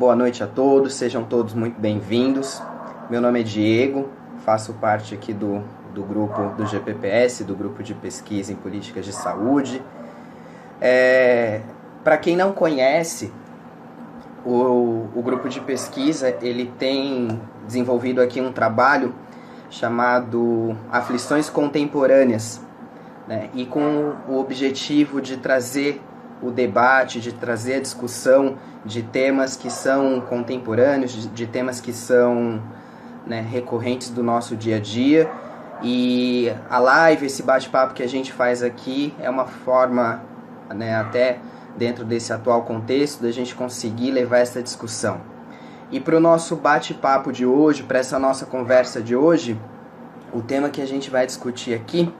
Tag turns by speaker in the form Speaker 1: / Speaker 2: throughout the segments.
Speaker 1: Boa noite a todos, sejam todos muito bem-vindos. Meu nome é Diego, faço parte aqui do grupo do GPPS, do Grupo de Pesquisa em Políticas de Saúde. Para quem não conhece, o grupo de pesquisa ele tem desenvolvido aqui um trabalho chamado Aflições Contemporâneas, né? E com o objetivo de trazer o debate, de trazer a discussão de temas que são contemporâneos, de temas que são, né, recorrentes do nosso dia a dia. E a live, esse bate-papo que a gente faz aqui é uma forma, né, até dentro desse atual contexto, da gente conseguir levar essa discussão. E para o nosso bate-papo de hoje, para essa nossa conversa de hoje, o tema que a gente vai discutir aqui,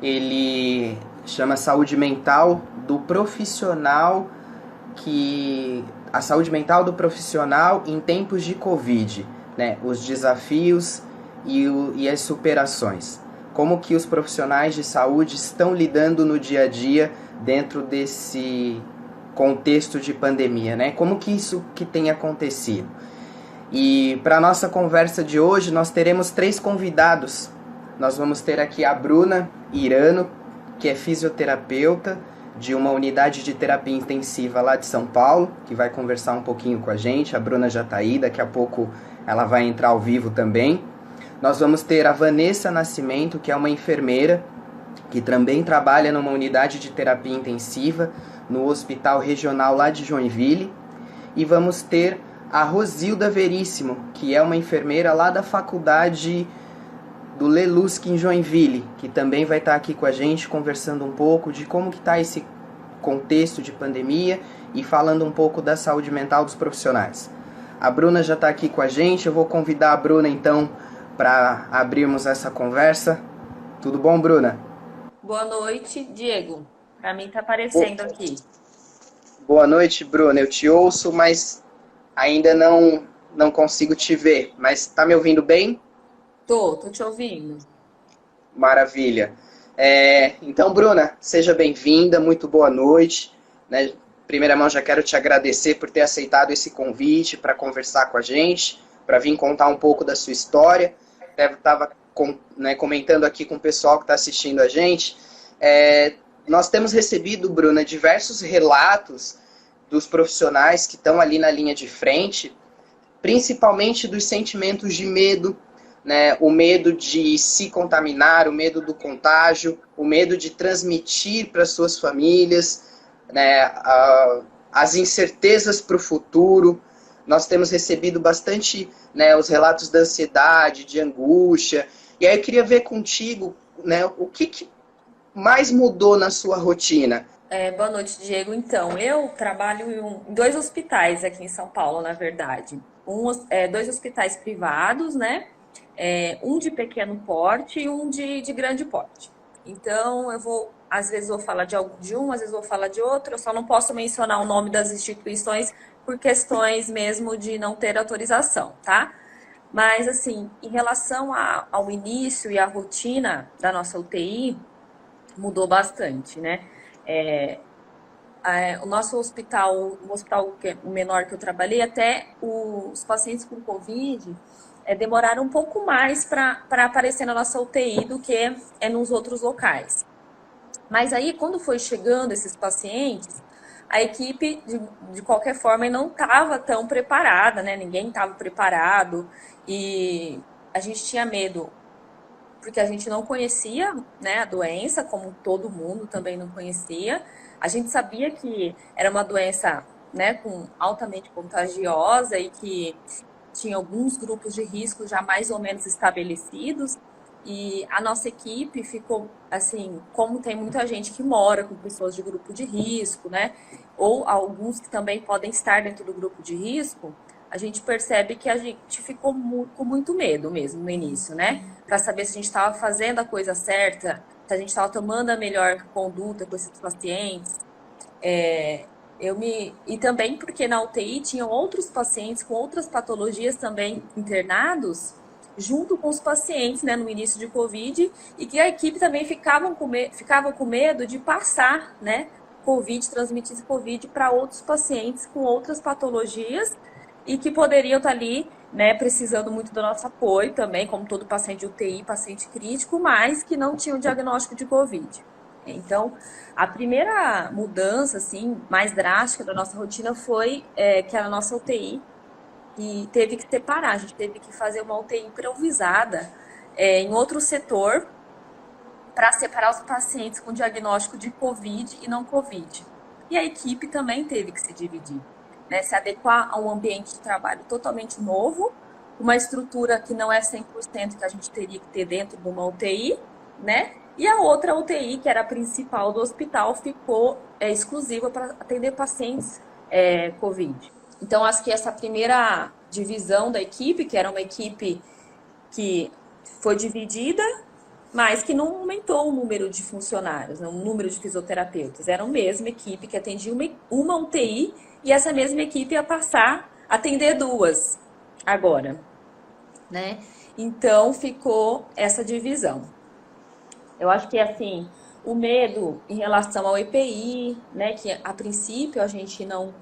Speaker 1: ele chama saúde mental do profissional a saúde mental do profissional em tempos de Covid, né? Os desafios e as superações. Como que os profissionais de saúde estão lidando no dia a dia dentro desse contexto de pandemia, né? Como que isso que tem acontecido? E para a nossa conversa de hoje, nós teremos 3 convidados. Nós vamos ter aqui a Bruna Irano, que é fisioterapeuta de uma unidade de terapia intensiva lá de São Paulo, que vai conversar um pouquinho com a gente. A Bruna já está aí, daqui a pouco ela vai entrar ao vivo também. Nós vamos ter a Vanessa Nascimento, que é uma enfermeira, que também trabalha numa unidade de terapia intensiva no Hospital Regional lá de Joinville. E vamos ter a Rosilda Veríssimo, que é uma enfermeira lá da faculdade do Lelusk em Joinville, que também vai estar aqui com a gente conversando um pouco de como que está esse contexto de pandemia e falando um pouco da saúde mental dos profissionais. A Bruna já está aqui com a gente, eu vou convidar a Bruna então para abrirmos essa conversa. Tudo bom, Bruna?
Speaker 2: Boa noite, Diego. Para mim tá aparecendo aqui.
Speaker 1: Boa noite, Bruna. Eu te ouço, mas ainda não consigo te ver. Mas está me ouvindo bem?
Speaker 2: Tô te ouvindo.
Speaker 1: Maravilha. Então, Bruna, seja bem-vinda, muito boa noite. Né? Primeira mão, já quero te agradecer por ter aceitado esse convite para conversar com a gente, para vir contar um pouco da sua história. Estava comentando aqui com o pessoal que está assistindo a gente. Nós temos recebido, Bruna, diversos relatos dos profissionais que estão ali na linha de frente, principalmente dos sentimentos de medo, né? O medo de se contaminar, o medo do contágio, o medo de transmitir para suas famílias, né? As incertezas para o futuro. Nós temos recebido bastante, né, os relatos da ansiedade, de angústia. E aí eu queria ver contigo, né, o que mais mudou na sua rotina?
Speaker 2: Boa noite, Diego. Então, eu trabalho em 2 hospitais aqui em São Paulo, na verdade. 2 hospitais privados, né? Um de pequeno porte e um de grande porte. Então, às vezes vou falar de um, às vezes vou falar de outro. Eu só não posso mencionar o nome das instituições por questões mesmo de não ter autorização, tá? Mas, assim, em relação ao início e à rotina da nossa UTI, mudou bastante, né? O nosso hospital, o hospital o menor que eu trabalhei, até os pacientes com Covid demoraram um pouco mais para aparecer na nossa UTI do que nos outros locais. Mas aí, quando foi chegando esses pacientes, a equipe, de qualquer forma, não estava tão preparada, né? Ninguém estava preparado e a gente tinha medo, porque a gente não conhecia, né, a doença, como todo mundo também não conhecia. A gente sabia que era uma doença, né, altamente contagiosa e que tinha alguns grupos de risco já mais ou menos estabelecidos. E a nossa equipe ficou, assim, como tem muita gente que mora com pessoas de grupo de risco, né? Ou alguns que também podem estar dentro do grupo de risco, a gente percebe que a gente ficou com muito medo mesmo no início, né? Para saber se a gente estava fazendo a coisa certa, se a gente estava tomando a melhor conduta com esses pacientes. E também porque na UTI tinham outros pacientes com outras patologias também internados, junto com os pacientes, né, no início de Covid, e que a equipe também ficava com medo de passar, né, Covid, transmitir esse Covid para outros pacientes com outras patologias e que poderiam estar ali, né, precisando muito do nosso apoio também, como todo paciente de UTI, paciente crítico, mas que não tinham diagnóstico de Covid. Então, a primeira mudança, assim, mais drástica da nossa rotina foi que a nossa UTI e teve que separar, a gente teve que fazer uma UTI improvisada em outro setor para separar os pacientes com diagnóstico de Covid e não Covid. E a equipe também teve que se dividir, né? Se adequar a um ambiente de trabalho totalmente novo, uma estrutura que não é 100% que a gente teria que ter dentro de uma UTI, né? E a outra UTI, que era a principal do hospital, ficou exclusiva para atender pacientes Covid. Então, acho que essa primeira divisão da equipe, que era uma equipe que foi dividida, mas que não aumentou o número de funcionários, né, o número de fisioterapeutas. Era a mesma equipe que atendia uma UTI e essa mesma equipe ia passar a atender duas agora, né? Então, ficou essa divisão. Eu acho que, assim, o medo em relação ao EPI, né, que a princípio a gente não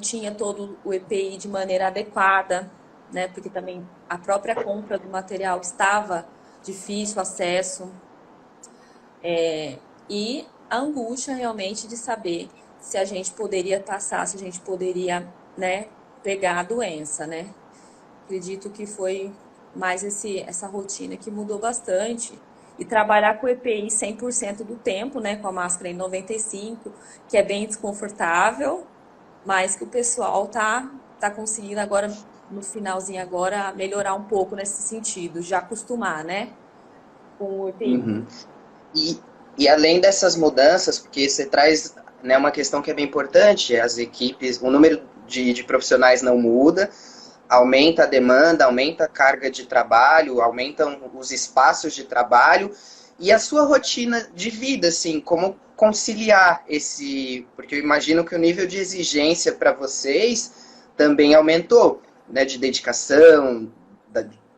Speaker 2: tinha todo o EPI de maneira adequada, né, porque também a própria compra do material estava difícil acesso, e a angústia realmente de saber se a gente poderia passar, se a gente poderia, né, pegar a doença, né. Acredito que foi mais essa rotina que mudou bastante. E trabalhar com EPI 100% do tempo, né, com a máscara em 95, que é bem desconfortável, mas que o pessoal tá conseguindo agora, no finalzinho agora, melhorar um pouco nesse sentido, já acostumar, né, com o EPI.
Speaker 1: Uhum. E, e além dessas mudanças, porque você traz, né, uma questão que é bem importante, as equipes, o número de profissionais não muda, aumenta a demanda, aumenta a carga de trabalho, aumentam os espaços de trabalho, e a sua rotina de vida, assim, como conciliar esse... Porque eu imagino que o nível de exigência para vocês também aumentou, né, de dedicação,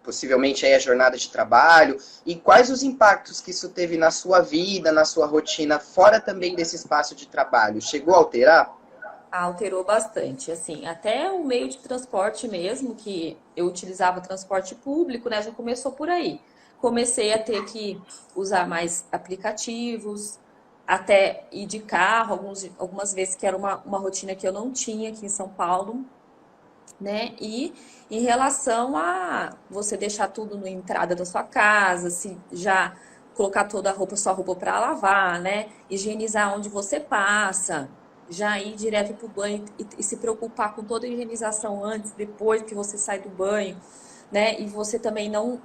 Speaker 1: possivelmente aí a jornada de trabalho, e quais os impactos que isso teve na sua vida, na sua rotina, fora também desse espaço de trabalho? Chegou a alterar?
Speaker 2: Alterou bastante, assim, até o meio de transporte mesmo, que eu utilizava transporte público, né, já começou por aí. Comecei a ter que usar mais aplicativos, até ir de carro, algumas vezes que era uma rotina que eu não tinha aqui em São Paulo, né? E em relação a você deixar tudo na entrada da sua casa, se já colocar toda a roupa, sua roupa para lavar, né? Higienizar onde você passa, já ir direto para o banho e se preocupar com toda a higienização antes, depois que você sai do banho, né? E você também não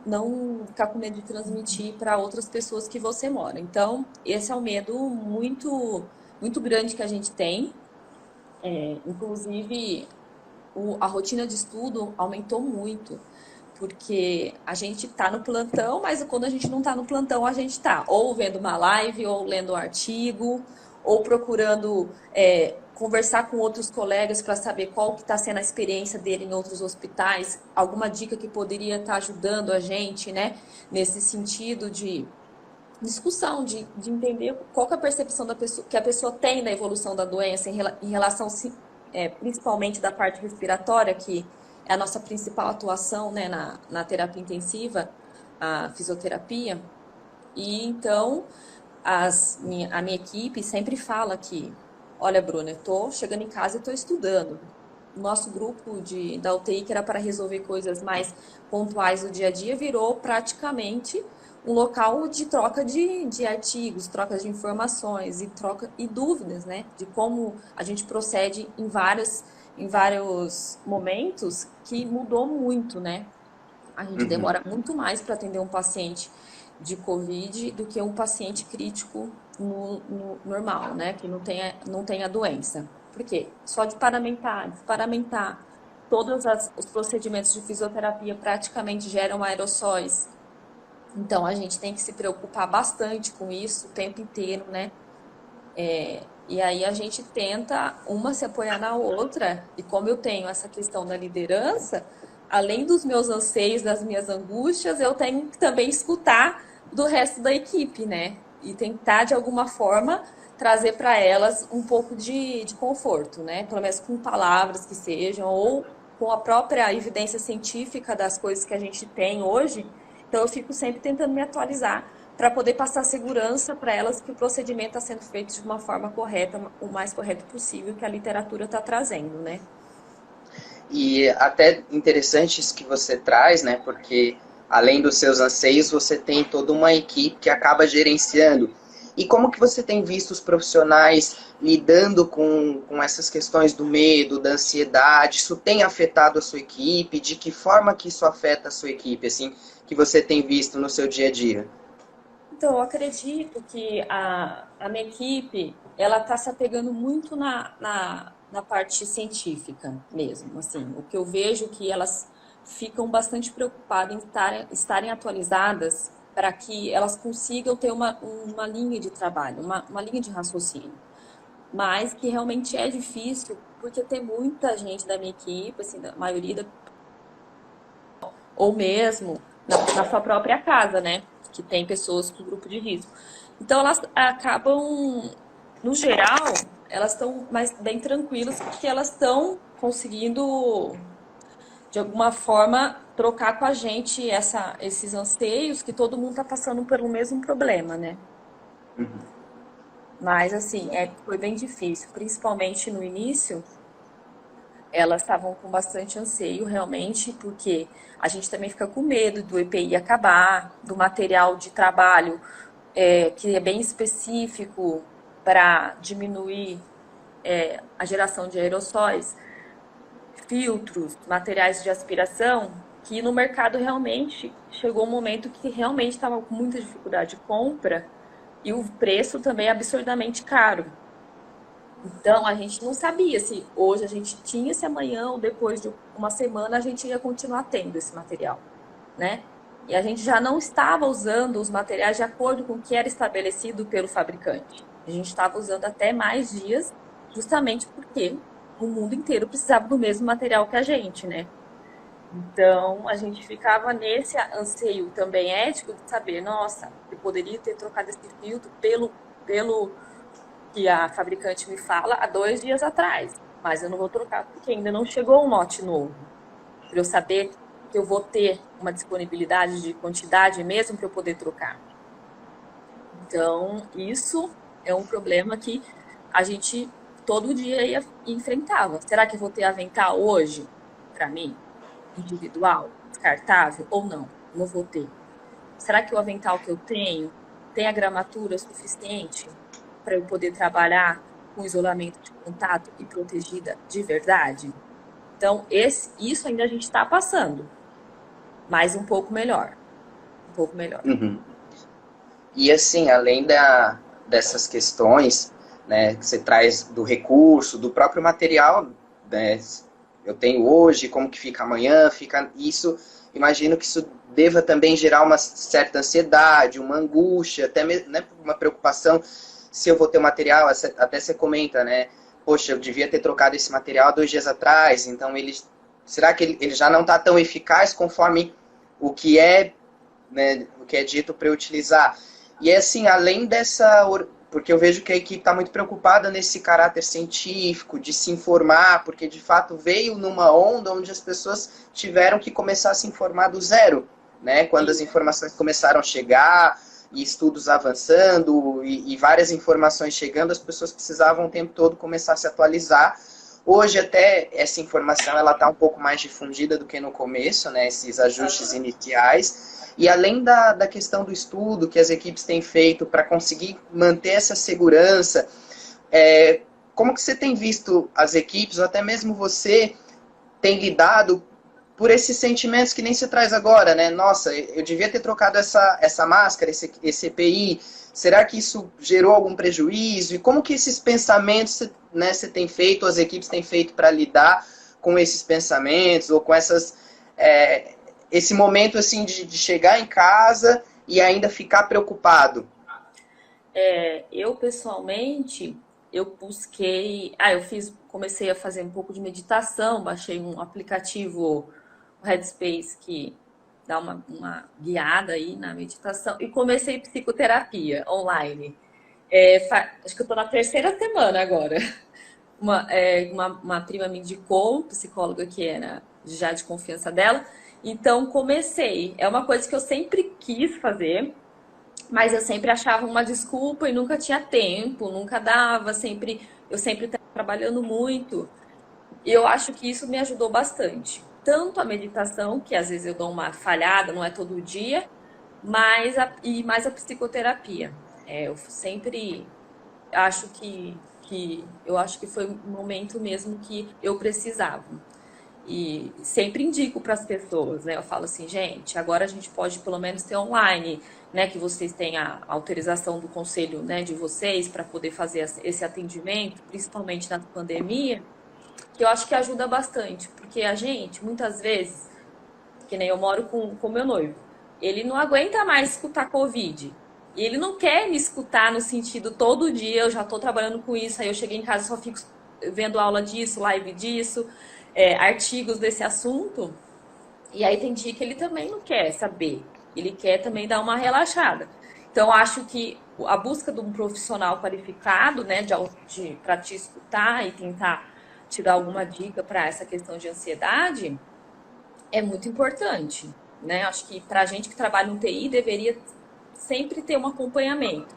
Speaker 2: ficar com medo de transmitir para outras pessoas que você mora. Então, esse é um medo muito grande que a gente tem. Inclusive, a rotina de estudo aumentou muito, porque a gente está no plantão, mas quando a gente não está no plantão, a gente está ou vendo uma live, ou lendo um artigo, ou procurando conversar com outros colegas para saber qual que está sendo a experiência dele em outros hospitais, alguma dica que poderia estar ajudando a gente, né, nesse sentido de discussão, de entender qual que é a percepção da pessoa, que a pessoa tem da evolução da doença em relação principalmente da parte respiratória, que é a nossa principal atuação, né, na terapia intensiva, a fisioterapia. E então a minha equipe sempre fala que, olha, Bruna, eu estou chegando em casa e estou estudando. O nosso grupo da UTI, que era para resolver coisas mais pontuais do dia a dia, virou praticamente um local de troca de artigos, troca de informações e dúvidas, né? De como a gente procede em vários momentos, que mudou muito, né? A gente demora muito mais para atender um paciente de Covid do que um paciente crítico no normal, né? Que não tem a doença. Por quê? Só de desparamentar, todos os procedimentos de fisioterapia praticamente geram aerossóis. Então, a gente tem que se preocupar bastante com isso o tempo inteiro, né? E aí a gente tenta uma se apoiar na outra, e como eu tenho essa questão da liderança, além dos meus anseios, das minhas angústias, eu tenho que também escutar do resto da equipe, né? E tentar, de alguma forma, trazer para elas um pouco de conforto, né? Pelo menos com palavras que sejam, ou com a própria evidência científica das coisas que a gente tem hoje. Então, eu fico sempre tentando me atualizar para poder passar segurança para elas que o procedimento está sendo feito de uma forma correta, o mais correto possível que a literatura está trazendo, né?
Speaker 1: E até interessante isso que você traz, né? Porque além dos seus anseios, você tem toda uma equipe que acaba gerenciando. E como que você tem visto os profissionais lidando com essas questões do medo, da ansiedade? Isso tem afetado a sua equipe? De que forma que isso afeta a sua equipe, assim, que você tem visto no seu dia a dia?
Speaker 2: Então, eu acredito que a minha equipe, ela está se apegando muito na parte científica mesmo, assim. O que eu vejo que elas ficam bastante preocupadas em estarem atualizadas para que elas consigam ter uma linha de trabalho, uma linha de raciocínio. Mas que realmente é difícil, porque tem muita gente da minha equipe, assim, da maioria ou mesmo na sua própria casa, né? Que tem pessoas com grupo de risco. Então, elas acabam, no geral, elas estão mais bem tranquilas porque elas estão conseguindo, de alguma forma, trocar com a gente esses anseios que todo mundo está passando pelo mesmo problema, né? Mas, assim, foi bem difícil, principalmente no início. Elas estavam com bastante anseio, realmente, porque a gente também fica com medo do EPI acabar, do material de trabalho, que é bem específico para diminuir a geração de aerossóis, filtros, materiais de aspiração, que no mercado realmente chegou um momento que realmente estava com muita dificuldade de compra e o preço também é absurdamente caro. Então, a gente não sabia se hoje a gente tinha, se amanhã ou depois de uma semana a gente ia continuar tendo esse material, né? E a gente já não estava usando os materiais de acordo com o que era estabelecido pelo fabricante. A gente estava usando até mais dias, justamente porque o mundo inteiro precisava do mesmo material que a gente, né? Então, a gente ficava nesse anseio também ético de saber, nossa, eu poderia ter trocado esse filtro pelo que a fabricante me fala há 2 dias atrás, mas eu não vou trocar porque ainda não chegou um lote novo. Para eu saber que eu vou ter uma disponibilidade de quantidade mesmo para eu poder trocar. Então, isso é um problema que a gente todo dia enfrentava. Será que eu vou ter avental hoje para mim? Individual, descartável ou não? Não vou ter. Será que o avental que eu tenho tem a gramatura suficiente para eu poder trabalhar com isolamento de contato e protegida de verdade? Então, isso ainda a gente está passando, mas um pouco melhor. Um pouco melhor.
Speaker 1: Uhum. E assim, além dessas questões, né, que você traz do recurso, do próprio material, né, eu tenho hoje, como que fica amanhã, fica isso, imagino que isso deva também gerar uma certa ansiedade, uma angústia, até mesmo, né, uma preocupação se eu vou ter o material, até você comenta, né, poxa, eu devia ter trocado esse material há 2 dias atrás, então será que ele já não está tão eficaz conforme o que é, né, o que é dito para eu utilizar? E é assim, além dessa... Porque eu vejo que a equipe está muito preocupada nesse caráter científico, de se informar, porque de fato veio numa onda onde as pessoas tiveram que começar a se informar do zero, né? Quando as informações começaram a chegar, e estudos avançando, e várias informações chegando, as pessoas precisavam o tempo todo começar a se atualizar. Hoje até essa informação ela está um pouco mais difundida do que no começo, né? Esses ajustes iniciais. E além da questão do estudo que as equipes têm feito para conseguir manter essa segurança, como que você tem visto as equipes, ou até mesmo você, tem lidado por esses sentimentos que nem se traz agora, né? Nossa, eu devia ter trocado essa máscara, esse EPI, será que isso gerou algum prejuízo? E como que esses pensamentos, né, você tem feito, as equipes têm feito para lidar com esses pensamentos, ou com esse momento assim de chegar em casa e ainda ficar preocupado?
Speaker 2: Eu pessoalmente, eu busquei, comecei a fazer um pouco de meditação, baixei um aplicativo, o Headspace, que dá uma guiada aí na meditação, e comecei psicoterapia online. Acho que eu tô na terceira semana agora. Uma prima me indicou, psicóloga que era já de confiança dela. Então comecei. É uma coisa que eu sempre quis fazer, mas eu sempre achava uma desculpa e nunca tinha tempo, nunca dava, eu sempre estava trabalhando muito. E eu acho que isso me ajudou bastante. Tanto a meditação, que às vezes eu dou uma falhada, não é todo dia, e mais a psicoterapia. Eu sempre acho eu acho que foi um momento mesmo que eu precisava. E sempre indico para as pessoas, né? Eu falo assim, gente, agora a gente pode pelo menos ter online, né? Que vocês tenham a autorização do conselho, né, de vocês para poder fazer esse atendimento, principalmente na pandemia, que eu acho que ajuda bastante, porque a gente, muitas vezes, que nem eu moro com meu noivo, ele não aguenta mais escutar Covid. E ele não quer me escutar no sentido todo dia, eu já estou trabalhando com isso, aí eu cheguei em casa e só fico vendo aula disso, live disso, artigos desse assunto. E aí tem dia que ele também não quer saber. Ele quer também dar uma relaxada. Então, acho que a busca de um profissional qualificado, né, para te escutar e tentar te dar alguma dica para essa questão de ansiedade, é muito importante, né? Acho que para a gente que trabalha no TI deveria sempre ter um acompanhamento,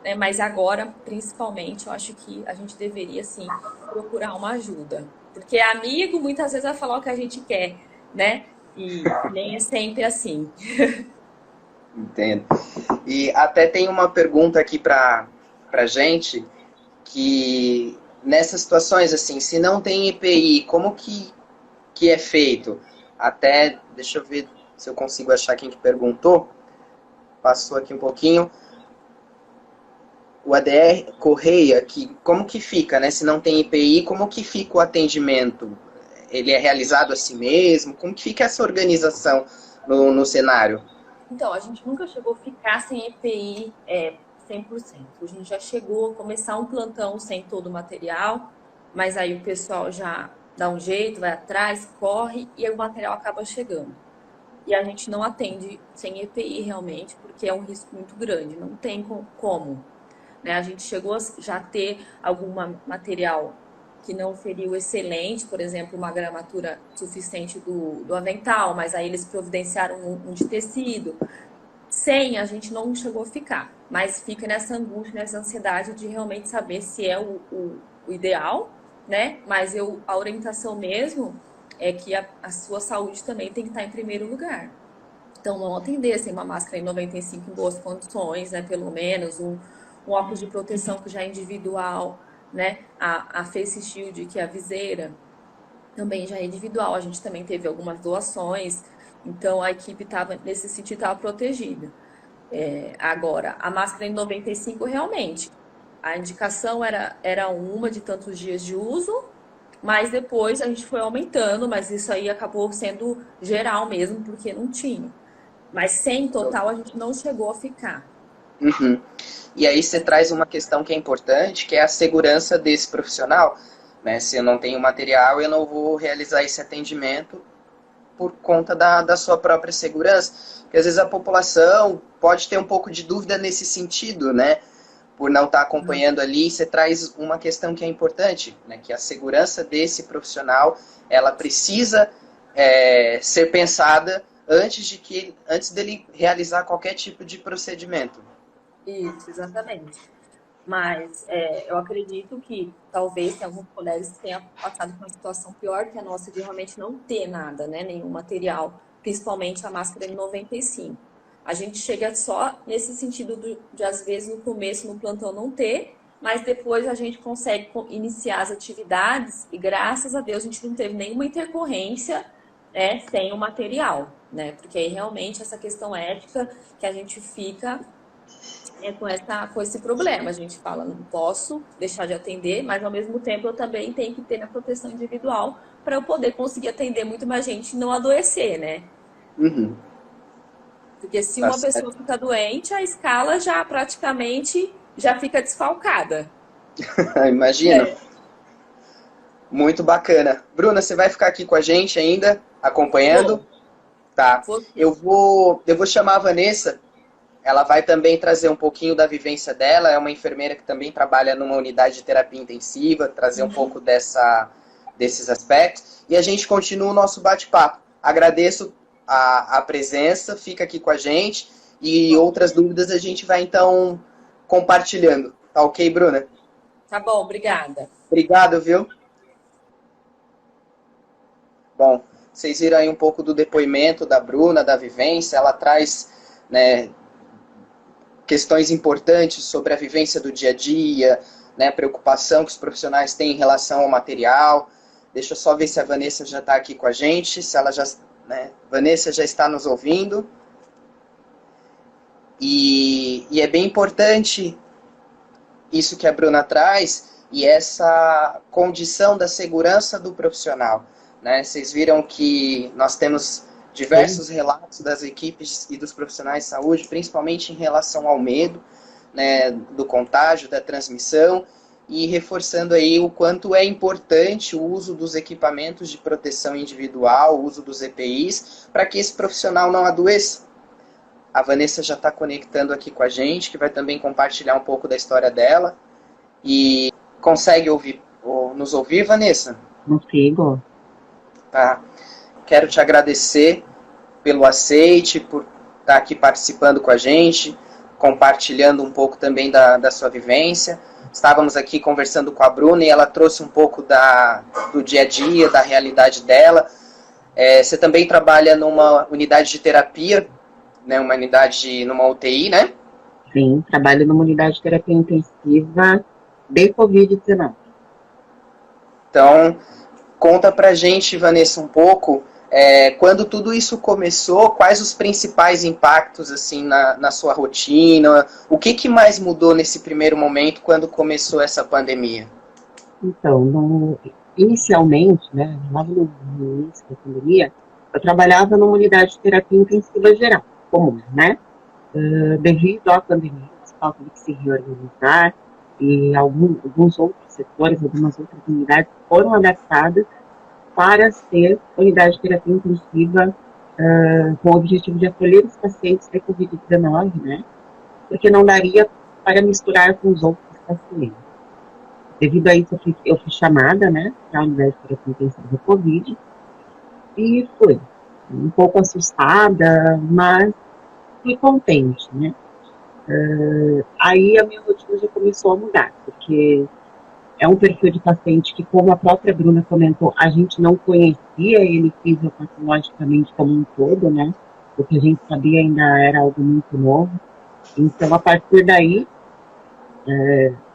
Speaker 2: né? Mas agora, principalmente, eu acho que a gente deveria sim procurar uma ajuda, porque amigo muitas vezes vai falar o que a gente quer, né? E nem é sempre assim.
Speaker 1: Entendo. E até tem uma pergunta aqui pra gente, que nessas situações, assim, se não tem EPI, como que é feito? Até, deixa eu ver se eu consigo achar quem que perguntou. Passou aqui um pouquinho. O ADR Correia, que, como que fica, né? Se não tem EPI, como que fica o atendimento? Ele é realizado a si mesmo? Como que fica essa organização no cenário?
Speaker 2: Então, a gente nunca chegou a ficar sem EPI 100%. A gente já chegou a começar um plantão sem todo o material, mas aí o pessoal já dá um jeito, vai atrás, corre e aí o material acaba chegando. E a gente não atende sem EPI realmente, porque é um risco muito grande, não tem como. Né? A gente chegou a já ter algum material que não feriu excelente, por exemplo, uma gramatura suficiente do avental, mas aí eles providenciaram um de tecido. Sem, a gente não chegou a ficar, mas fica nessa angústia, nessa ansiedade de realmente saber se é o ideal, né? Mas a orientação mesmo é que a sua saúde também tem que estar em primeiro lugar. Então, não atender sem uma máscara em 95 em boas condições, né? Pelo menos um óculos de proteção que já é individual, né? A Face Shield, que é a viseira, também já é individual. A gente também teve algumas doações, então a equipe estava, nesse sentido, estava protegida. Agora, a máscara em 95 realmente, a indicação era uma de tantos dias de uso, mas depois a gente foi aumentando, mas isso aí acabou sendo geral mesmo, porque não tinha. Mas sem total a gente não chegou a ficar.
Speaker 1: Uhum. E aí você traz uma questão que é importante, que é a segurança desse profissional. Né? Se eu não tenho material, eu não vou realizar esse atendimento por conta da sua própria segurança. Porque às vezes a população pode ter um pouco de dúvida nesse sentido, né? Por não estar acompanhando ali, você traz uma questão que é importante, né? Que a segurança desse profissional, ela precisa ser pensada antes dele realizar qualquer tipo de procedimento.
Speaker 2: Isso, exatamente. Mas eu acredito que talvez tem alguns colegas que tenham passado por uma situação pior que a nossa de realmente não ter nada, né? Nenhum material, principalmente a máscara N95. A gente chega só nesse sentido de às vezes no começo no plantão não ter, mas depois a gente consegue iniciar as atividades e graças a Deus a gente não teve nenhuma intercorrência, né, sem o material, né? Porque aí realmente essa questão ética que a gente fica com esse problema. A gente fala, não posso deixar de atender, mas ao mesmo tempo eu também tenho que ter minha proteção individual para eu poder conseguir atender muito mais gente e não adoecer, né?
Speaker 1: Uhum.
Speaker 2: Porque se
Speaker 1: Tá
Speaker 2: uma pessoa
Speaker 1: certo.
Speaker 2: fica doente, a escala já praticamente já fica desfalcada.
Speaker 1: Imagino. Muito bacana. Bruna, você vai ficar aqui com a gente ainda, acompanhando?
Speaker 2: Vou,
Speaker 1: Tá.
Speaker 2: vou
Speaker 1: Eu vou chamar a Vanessa. Ela vai também trazer um pouquinho da vivência dela. É uma enfermeira que também trabalha numa unidade de terapia intensiva, trazer um pouco desses aspectos, e a gente continua o nosso bate-papo. Agradeço a presença, fica aqui com a gente, e outras dúvidas a gente vai, então, compartilhando. Tá ok, Bruna?
Speaker 2: Tá bom, obrigada.
Speaker 1: Obrigado, viu? Bom, vocês viram aí um pouco do depoimento da Bruna, da vivência, ela traz, né, questões importantes sobre a vivência do dia a dia, né, preocupação que os profissionais têm em relação ao material. Deixa eu só ver se a Vanessa já está aqui com a gente, se ela já, né, Vanessa já está nos ouvindo. E é bem importante isso que a Bruna traz e essa condição da segurança do profissional, né? Vocês viram que nós temos diversos relatos das equipes e dos profissionais de saúde, principalmente em relação ao medo, né, do contágio, da transmissão, e reforçando aí o quanto é importante o uso dos equipamentos de proteção individual, o uso dos EPIs, para que esse profissional não adoeça. A Vanessa já está conectando aqui com a gente, que vai também compartilhar um pouco da história dela. E consegue nos ouvir, Vanessa?
Speaker 3: Consigo.
Speaker 1: Tá. Quero te agradecer pelo aceite, por estar aqui participando com a gente, compartilhando um pouco também da sua vivência. Estávamos aqui conversando com a Bruna e ela trouxe um pouco do dia a dia, da realidade dela. Você também trabalha numa unidade de terapia, né, numa UTI, né?
Speaker 3: Sim, trabalho numa unidade de terapia intensiva de Covid-19.
Speaker 1: Então, conta pra gente, Vanessa, um pouco, quando tudo isso começou, quais os principais impactos, assim, na sua rotina? O que mais mudou nesse primeiro momento, quando começou essa pandemia?
Speaker 3: Então, inicialmente, né, logo no início da pandemia, eu trabalhava numa unidade de terapia intensiva geral, comum, né? Devido à pandemia, o hospital teve que se reorganizar e alguns outros setores, algumas outras unidades foram adaptadas para ser unidade de terapia intensiva com o objetivo de acolher os pacientes de Covid-19, né? Porque não daria para misturar com os outros pacientes. Devido a isso, eu fui chamada, né, para a unidade de terapia intensiva do Covid e fui um pouco assustada, mas fui contente, né? Aí a minha rotina já começou a mudar, porque é um perfil de paciente que, como a própria Bruna comentou, a gente não conhecia ele fisiopatologicamente como um todo, né? O que a gente sabia ainda era algo muito novo. Então, a partir daí,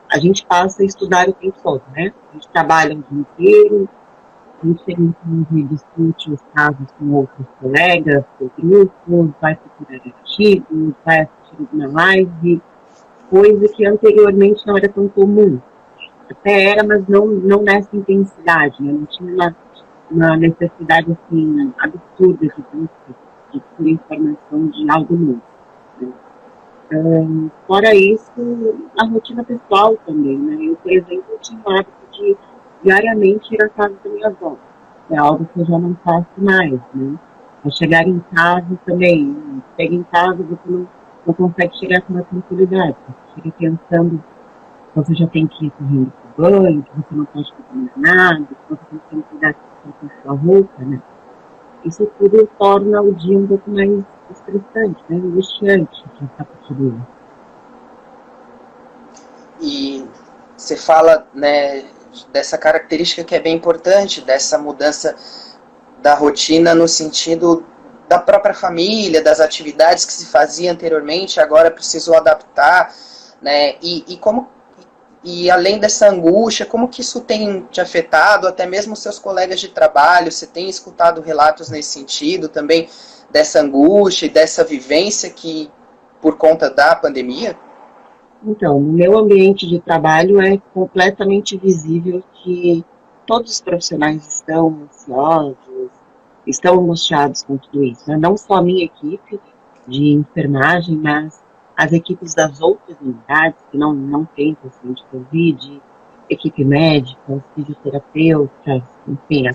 Speaker 3: a gente passa a estudar o tempo todo, né? A gente trabalha o dia inteiro, a gente chega e discute os casos com outros colegas, com grupos, vai procurar artigos, vai assistir uma live, coisa que anteriormente não era tão comum. Até era, mas não nessa intensidade, né? Não tinha uma necessidade assim, absurda de ter informação de algo novo. Né? Fora isso, a rotina pessoal também, né? Eu, por exemplo, tinha o hábito de diariamente ir à casa da minha avó. É algo que eu já não faço mais, né? Ao chegar em casa também, chega em casa, você não consegue chegar com uma tranquilidade. Você chega pensando, você já tem que ir correndo pro banho, que você não pode fazer mais nada, que você tem que cuidar com a sua roupa, né? Isso tudo torna o dia um pouco mais estressante, né? Angustiante que está por tudo isso.
Speaker 1: E você fala, né, dessa característica que é bem importante, dessa mudança da rotina no sentido da própria família, das atividades que se fazia anteriormente, agora precisou adaptar, né? E além dessa angústia, como que isso tem te afetado, até mesmo seus colegas de trabalho? Você tem escutado relatos nesse sentido também, dessa angústia e dessa vivência que por conta da pandemia?
Speaker 3: Então, no meu ambiente de trabalho é completamente visível que todos os profissionais estão ansiosos, estão angustiados com tudo isso, né? Não só a minha equipe de enfermagem, mas as equipes das outras unidades que não têm paciente Covid, equipe médica, os fisioterapeutas, enfim,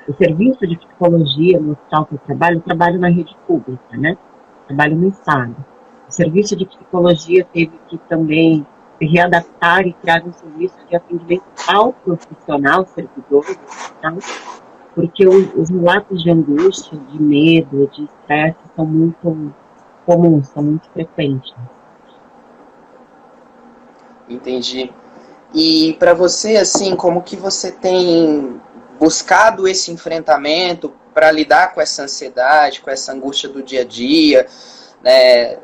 Speaker 3: o serviço de psicologia no hospital que eu trabalho na rede pública, né? Trabalho no estado. O serviço de psicologia teve que também se readaptar e criar um serviço de atendimento ao profissional, servidor do hospital, porque os relatos de angústia, de medo, de estresse são muito comuns, são muito frequentes.
Speaker 1: Entendi. E para você, assim, como que você tem buscado esse enfrentamento para lidar com essa ansiedade, com essa angústia do dia a dia, né?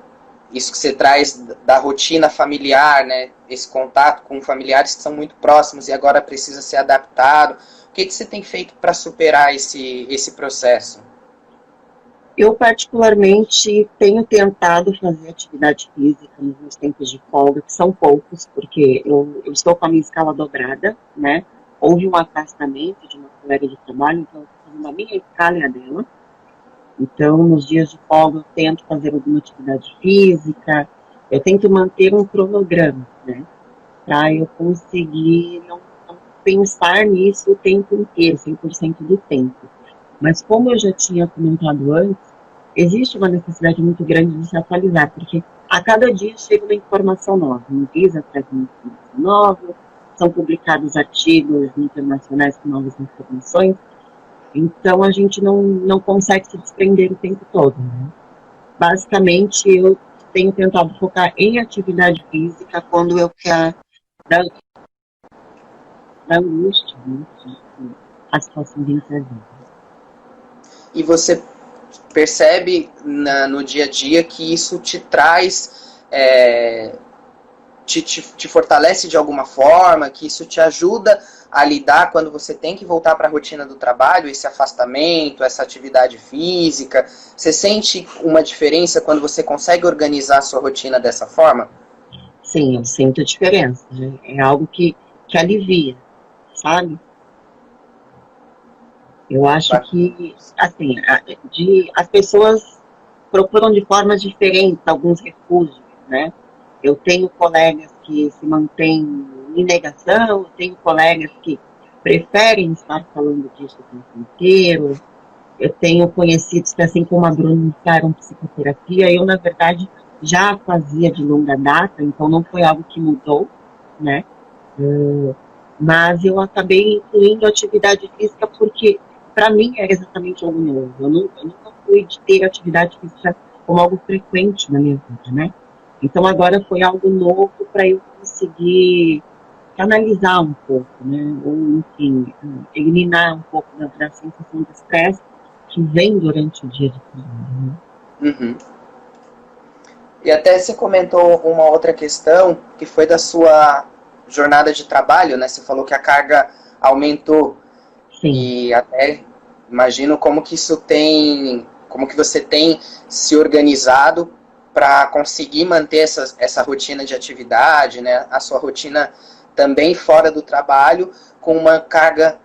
Speaker 1: Isso que você traz da rotina familiar, né? Esse contato com familiares que são muito próximos e agora precisa ser adaptado. O que você tem feito para superar esse processo?
Speaker 3: Eu, particularmente, tenho tentado fazer atividade física nos meus tempos de folga, que são poucos, porque eu estou com a minha escala dobrada, né? Houve um afastamento de uma colega de trabalho, então eu estou fazendo a minha escala e a dela. Então, nos dias de folga, eu tento fazer alguma atividade física, eu tento manter um cronograma, né? Para eu conseguir não pensar nisso o tempo inteiro, 100% do tempo. Mas como eu já tinha comentado antes, existe uma necessidade muito grande de se atualizar, porque a cada dia chega uma informação nova, a Anvisa traz uma informação nova, são publicados artigos internacionais com novas informações, então a gente não consegue se desprender o tempo todo, né? Basicamente, eu tenho tentado focar em atividade física quando eu quero da angústia, né? A situação de incerteza.
Speaker 1: E você percebe no dia a dia que isso te traz, te fortalece de alguma forma, que isso te ajuda a lidar quando você tem que voltar para a rotina do trabalho, esse afastamento, essa atividade física. Você sente uma diferença quando você consegue organizar a sua rotina dessa forma?
Speaker 3: Sim, eu sinto a diferença, né? É algo que alivia, sabe? Eu acho que, assim, as pessoas procuram de formas diferentes alguns refúgios, né? Eu tenho colegas que se mantêm em negação, eu tenho colegas que preferem estar falando disso o tempo inteiro, eu tenho conhecidos que, assim como a Bruna, iniciaram psicoterapia, eu, na verdade, já fazia de longa data, então não foi algo que mudou, né? Mas eu acabei incluindo a atividade física porque, para mim, era exatamente algo novo. Eu nunca fui de ter atividade física como algo frequente na minha vida, né? Então, agora foi algo novo para eu conseguir canalizar um pouco, né? Ou, enfim, eliminar um pouco da sensação de estresse que vem durante o dia de trabalho, né?
Speaker 1: Uhum. E até você comentou uma outra questão, que foi da sua jornada de trabalho, né? Você falou que a carga aumentou.
Speaker 3: Sim.
Speaker 1: E até imagino como que como que você tem se organizado para conseguir manter essa rotina de atividade, né? A sua rotina também fora do trabalho, com uma carga,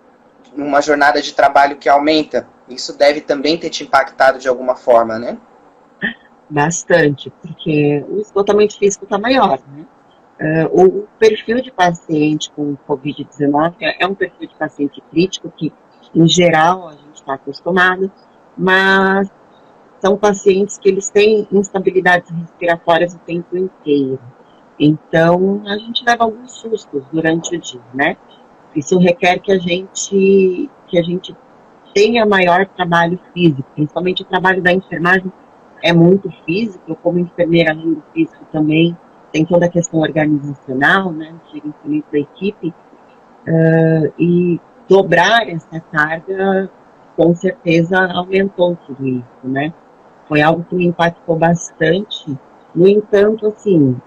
Speaker 1: uma jornada de trabalho que aumenta. Isso deve também ter te impactado de alguma forma, né?
Speaker 3: Bastante, porque o esgotamento físico está maior, né? O perfil de paciente com Covid-19 é um perfil de paciente crítico que, em geral, a gente está acostumado, mas são pacientes que eles têm instabilidades respiratórias o tempo inteiro. Então, a gente leva alguns sustos durante o dia, né? Isso requer que a gente tenha maior trabalho físico, principalmente o trabalho da enfermagem é muito físico. Eu, como enfermeira, além do físico também, tem toda a questão organizacional, né, de gerenciamento da equipe, e dobrar essa carga, com certeza, aumentou tudo isso, né? Foi algo que me impactou bastante. No entanto, assim,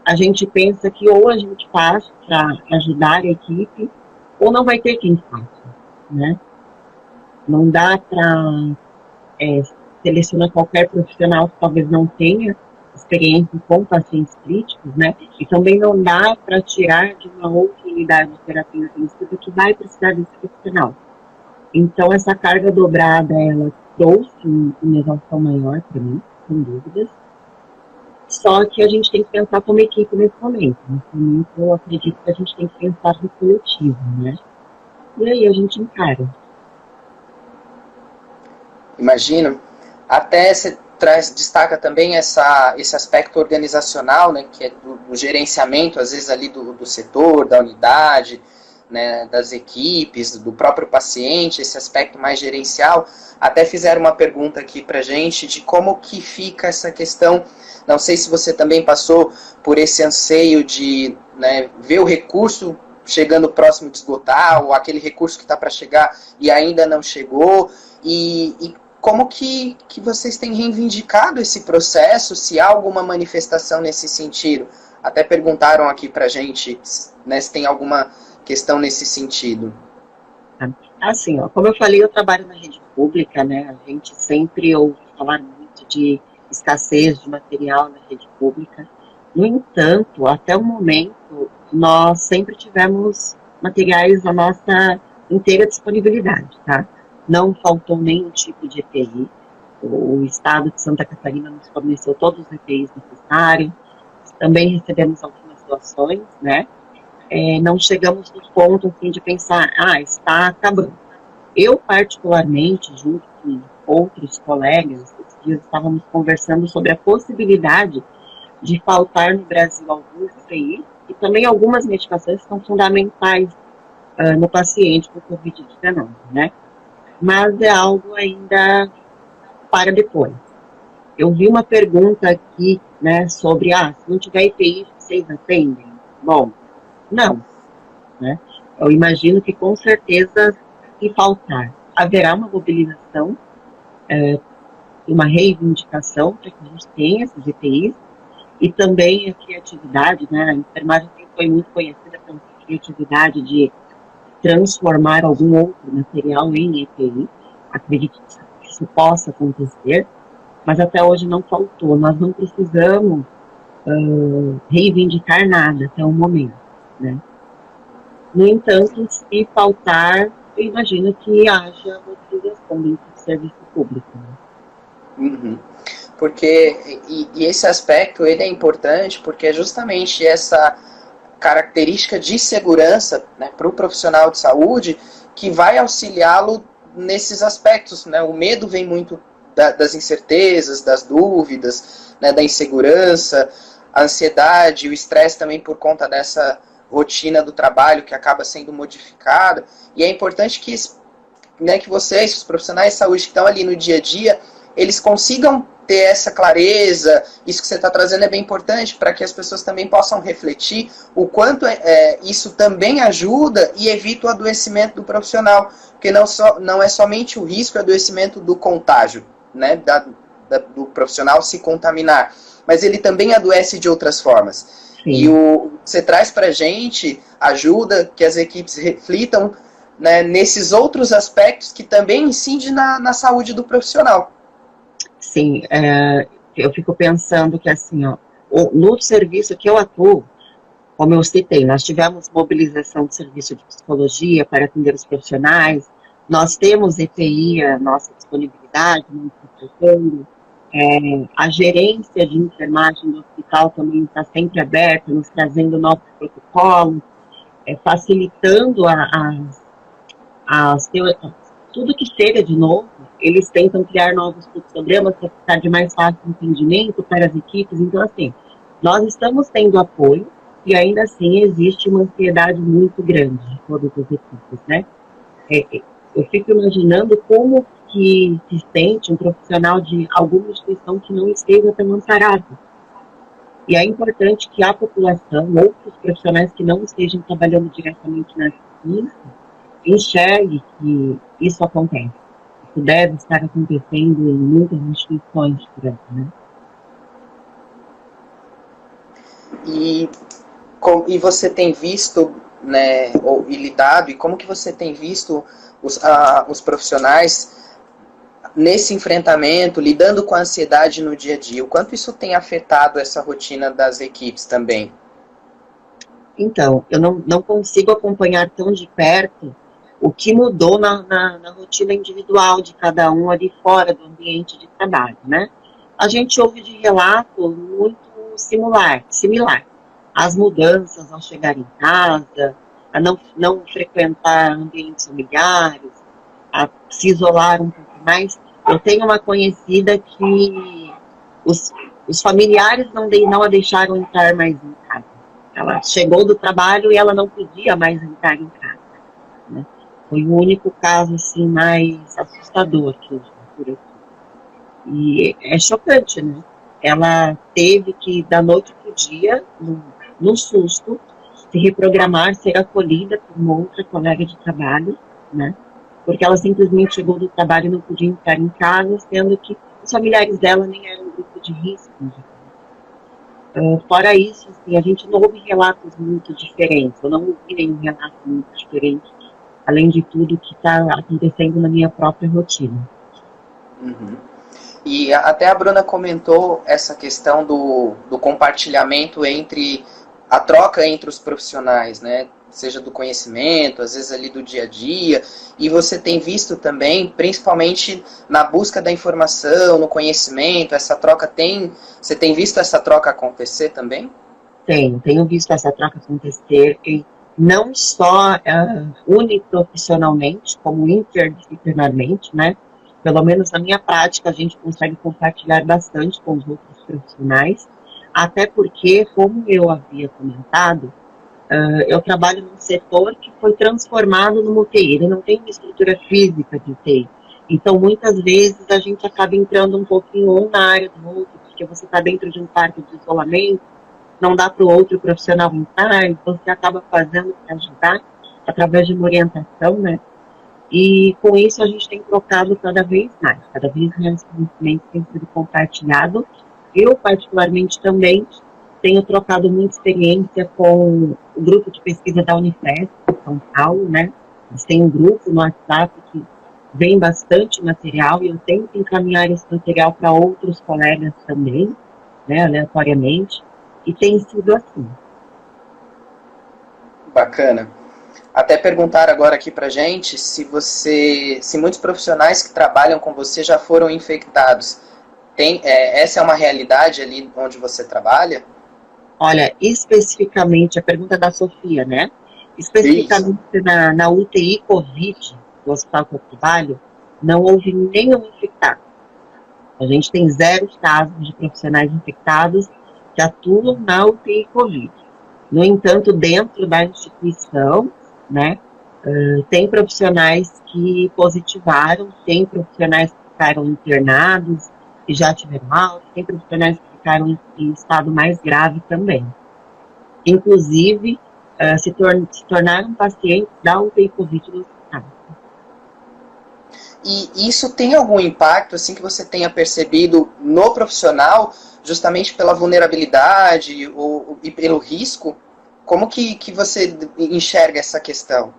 Speaker 3: a gente pensa que ou a gente faz para ajudar a equipe, ou não vai ter quem faça, né? Não dá para selecionar qualquer profissional que talvez não tenha experiência com pacientes críticos, né? E também não dá para tirar de uma outra unidade de terapia intensiva que vai precisar desse profissional. Então, essa carga dobrada, ela trouxe uma exaustão maior para mim, sem dúvidas. Só que a gente tem que pensar como equipe nesse momento. Nesse momento, eu acredito que a gente tem que pensar no coletivo, né? E aí a gente encara.
Speaker 1: Imagino. Até você destaca também esse aspecto organizacional, né, que é do gerenciamento, às vezes, ali do setor, da unidade, né, das equipes, do próprio paciente, esse aspecto mais gerencial. Até fizeram uma pergunta aqui para a gente de como que fica essa questão. Não sei se você também passou por esse anseio de, né, ver o recurso chegando próximo de esgotar, ou aquele recurso que está para chegar e ainda não chegou, e como que vocês têm reivindicado esse processo, se há alguma manifestação nesse sentido. Até perguntaram aqui para a gente, né, se tem alguma questão nesse sentido.
Speaker 3: Assim, ó, como eu falei, eu trabalho na rede pública, né? A gente sempre ouve falar muito de escassez de material na rede pública. No entanto, até o momento, nós sempre tivemos materiais à nossa inteira disponibilidade, tá? Não faltou nenhum tipo de EPI. O Estado de Santa Catarina nos forneceu todos os EPIs necessários. Também recebemos algumas doações, né? Não chegamos no ponto assim, de pensar, está acabando. Eu, particularmente, junto com outros colegas, esses dias estávamos conversando sobre a possibilidade de faltar no Brasil alguns EPIs e também algumas medicações que são fundamentais no paciente com Covid-19, né? Mas é algo ainda para depois. Eu vi uma pergunta aqui, né, sobre, se não tiver EPI, vocês atendem? Bom, não, né? Eu imagino que com certeza, se faltar, haverá uma mobilização, uma reivindicação para que a gente tenha esses EPIs, e também a criatividade, né? A enfermagem foi muito conhecida pela criatividade de transformar algum outro material em EPI. Acredito que isso possa acontecer, mas até hoje não faltou. Nós não precisamos reivindicar nada até o momento, né? No entanto, se faltar, eu imagino que haja mobilização dentro do serviço público, né?
Speaker 1: Uhum. Porque, e esse aspecto, ele é importante porque é justamente essa característica de segurança, né, para o profissional de saúde que vai auxiliá-lo nesses aspectos, né? O medo vem muito das incertezas, das dúvidas, né, da insegurança, a ansiedade, o estresse também por conta dessa rotina do trabalho que acaba sendo modificada. E é importante que, né, que vocês, os profissionais de saúde que estão ali no dia a dia, eles consigam ter essa clareza. Isso que você está trazendo é bem importante para que as pessoas também possam refletir o quanto isso também ajuda e evita o adoecimento do profissional, porque não é somente o risco, o adoecimento do contágio, né, do profissional se contaminar, mas ele também adoece de outras formas. Sim. E você traz para a gente ajuda que as equipes reflitam, né, nesses outros aspectos que também incidem na saúde do profissional.
Speaker 3: Sim, eu fico pensando que assim, ó, no serviço que eu atuo, como eu citei, nós tivemos mobilização de serviço de psicologia para atender os profissionais, nós temos EPI, a nossa disponibilidade, a gerência de enfermagem do hospital também está sempre aberta, nos trazendo novos protocolos, facilitando tudo que chega de novo. Eles tentam criar novos programas para ficar de mais fácil entendimento para as equipes. Então, assim, nós estamos tendo apoio e ainda assim existe uma ansiedade muito grande de todas as equipes, né? Eu fico imaginando como que se sente um profissional de alguma instituição que não esteja tão amparado. E é importante que a população, outros profissionais que não estejam trabalhando diretamente na ciência, enxergue que isso acontece. Isso deve estar acontecendo em muitas instituições por aí, né?
Speaker 1: E você tem visto, né, e lidado, e como que você tem visto os profissionais nesse enfrentamento, lidando com a ansiedade no dia a dia? O quanto isso tem afetado essa rotina das equipes também?
Speaker 3: Então, eu não consigo acompanhar tão de perto o que mudou na rotina individual de cada um ali fora do ambiente de trabalho, né? A gente ouve de relato muito similar. As mudanças ao chegar em casa, a não frequentar ambientes familiares, a se isolar um pouco mais. Eu tenho uma conhecida que os, os familiares não a deixaram entrar mais em casa. Ela chegou do trabalho e ela não podia mais entrar em casa, né? Foi o único caso, assim, mais assustador que eu vi por aqui. E é chocante, né? Ela teve que, da noite para o dia, num susto, se reprogramar, ser acolhida por uma outra colega de trabalho, né? Porque ela simplesmente chegou do trabalho e não podia entrar em casa, sendo que os familiares dela nem eram um grupo de risco. Fora isso, assim, a gente não ouve relatos muito diferentes, eu não ouvi nenhum relato muito diferente, além de tudo que está acontecendo na minha própria rotina.
Speaker 1: Uhum. E até a Bruna comentou essa questão do compartilhamento entre a troca entre os profissionais, né? Seja do conhecimento, às vezes ali do dia a dia, e você tem visto também, principalmente na busca da informação, no conhecimento, você tem visto essa troca acontecer também?
Speaker 3: Tenho visto essa troca acontecer, e não só uniprofissionalmente, como interdisciplinarmente, né? Pelo menos na minha prática, a gente consegue compartilhar bastante com os outros profissionais, até porque, como eu havia comentado, eu trabalho num setor que foi transformado numa UTI, ele não tem uma estrutura física de UTI. Então, muitas vezes, a gente acaba entrando um pouquinho um na área do outro, porque você está dentro de um quarto de isolamento, não dá para o outro profissional entrar, então você acaba fazendo para ajudar, através de uma orientação, né? E com isso a gente tem trocado cada vez mais conhecimento tem sido compartilhado. Eu, particularmente, também tenho trocado muita experiência com o grupo de pesquisa da Unifesp, em São Paulo, né? Eles têm um grupo no WhatsApp que vem bastante material e eu tento encaminhar esse material para outros colegas também, né, aleatoriamente, e tem sido assim.
Speaker 1: Bacana. Até perguntar agora aqui pra gente se muitos profissionais que trabalham com você já foram infectados. Essa é uma realidade ali onde você trabalha?
Speaker 3: Olha, especificamente, a pergunta da Sofia, né?
Speaker 1: Isso.
Speaker 3: Especificamente na UTI Covid, do hospital que eu trabalho, não houve nenhum infectado. A gente tem 0 casos de profissionais infectados que atuam na UTI Covid. No entanto, dentro da instituição, né, tem profissionais que positivaram, tem profissionais que ficaram internados, que já tiveram alta, tem profissionais que ficaram em estado mais grave também. Inclusive, se tornaram pacientes da UTI Covid no hospital.
Speaker 1: E isso tem algum impacto, assim, que você tenha percebido no profissional, justamente pela vulnerabilidade e pelo risco? Como que você enxerga essa questão?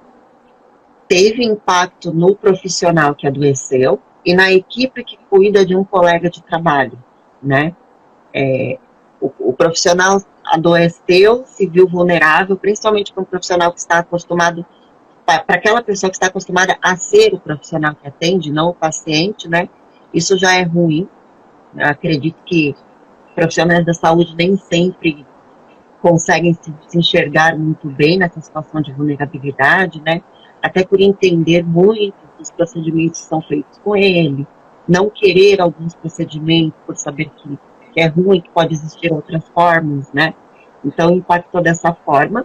Speaker 3: Teve impacto no profissional que adoeceu e na equipe que cuida de um colega de trabalho, né? O profissional adoeceu, se viu vulnerável, principalmente para um profissional que está acostumado, para aquela pessoa que está acostumada a ser o profissional que atende, não o paciente, né? Isso já é ruim. Eu acredito que profissionais da saúde nem sempre conseguem se enxergar muito bem nessa situação de vulnerabilidade, né? Até por entender muito dos procedimentos que são feitos com ele, não querer alguns procedimentos por saber que é ruim, que pode existir outras formas, né? Então, impactou dessa forma,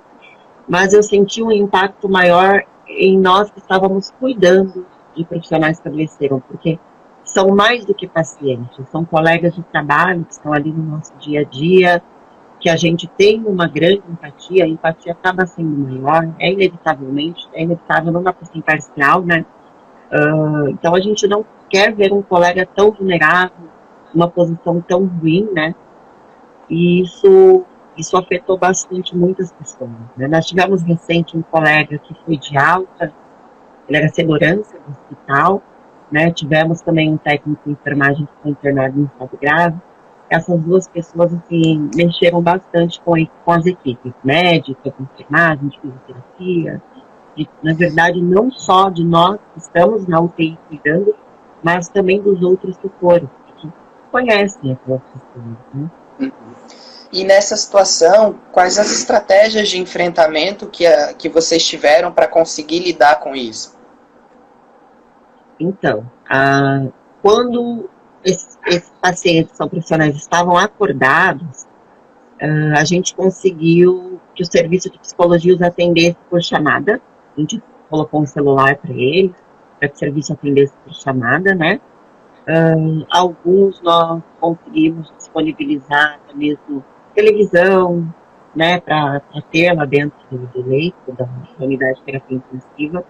Speaker 3: mas eu senti um impacto maior em nós que estávamos cuidando de profissionais que adoeceram, porque são mais do que pacientes, são colegas de trabalho que estão ali no nosso dia a dia, que a gente tem uma grande empatia, a empatia acaba sendo maior, é inevitável, não dá para ser imparcial, né? Então a gente não quer ver um colega tão vulnerável, uma posição tão ruim, né? E isso afetou bastante muitas pessoas, né? Nós tivemos recente um colega que foi de alta, ele era segurança do hospital, né? Tivemos também um técnico de enfermagem que foi internado em estado grave. Essas duas pessoas, assim, mexeram bastante com as equipes médicas, de enfermagem, de fisioterapia, na verdade, não só de nós que estamos na UTI cuidando, mas também dos outros setores, que conhecem aquelas pessoas, né?
Speaker 1: E nessa situação, quais as estratégias de enfrentamento que vocês tiveram para conseguir lidar com isso?
Speaker 3: Então, quando esses pacientes que são profissionais estavam acordados, a gente conseguiu que o serviço de psicologia os atendesse por chamada. A gente colocou um celular para eles, para que o serviço atendesse por chamada, né? Alguns nós conseguimos disponibilizar até mesmo televisão, né, para ter lá dentro do leito, da unidade de terapia intensiva.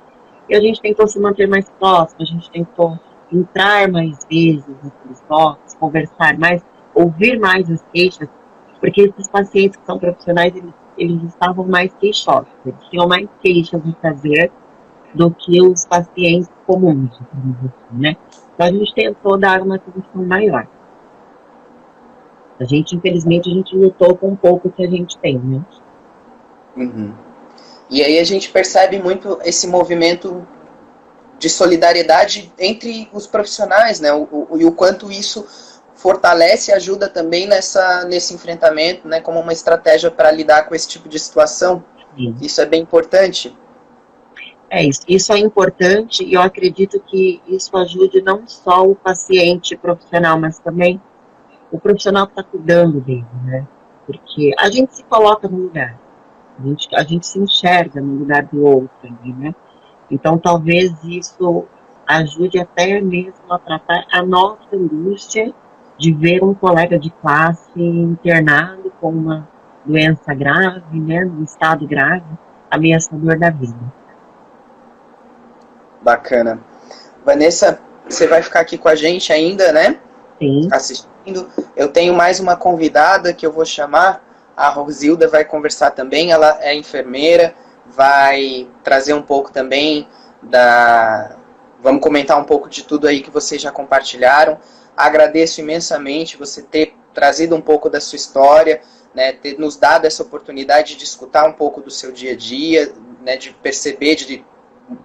Speaker 3: E a gente tentou se manter mais próximo, a gente tentou entrar mais vezes naqueles blocos, conversar mais, ouvir mais as queixas, porque esses pacientes que são profissionais, eles estavam mais queixosos, eles tinham mais queixas a fazer do que os pacientes comuns, né? Então a gente tentou dar uma atenção maior. Infelizmente, a gente lutou com um pouco que a gente tem, né?
Speaker 1: Uhum. E aí a gente percebe muito esse movimento de solidariedade entre os profissionais, né? E o quanto isso fortalece e ajuda também nesse enfrentamento, né? Como uma estratégia para lidar com esse tipo de situação. Sim. Isso é bem importante.
Speaker 3: Isso é importante, e eu acredito que isso ajude não só o paciente profissional, mas também o profissional que está cuidando dele, né? Porque a gente se coloca no lugar, a gente se enxerga no lugar do outro, né? Então, talvez isso ajude até mesmo a tratar a nossa angústia de ver um colega de classe internado com uma doença grave, né? Um estado grave, ameaçador da vida.
Speaker 1: Bacana. Vanessa, você vai ficar aqui com a gente ainda, né?
Speaker 3: Sim.
Speaker 1: Assistindo. Eu tenho mais uma convidada que eu vou chamar. A Rosilda vai conversar também. Ela é enfermeira, vai trazer um pouco também Vamos comentar um pouco de tudo aí que vocês já compartilharam. Agradeço imensamente você ter trazido um pouco da sua história, né? Ter nos dado essa oportunidade de escutar um pouco do seu dia a dia, né? De perceber, de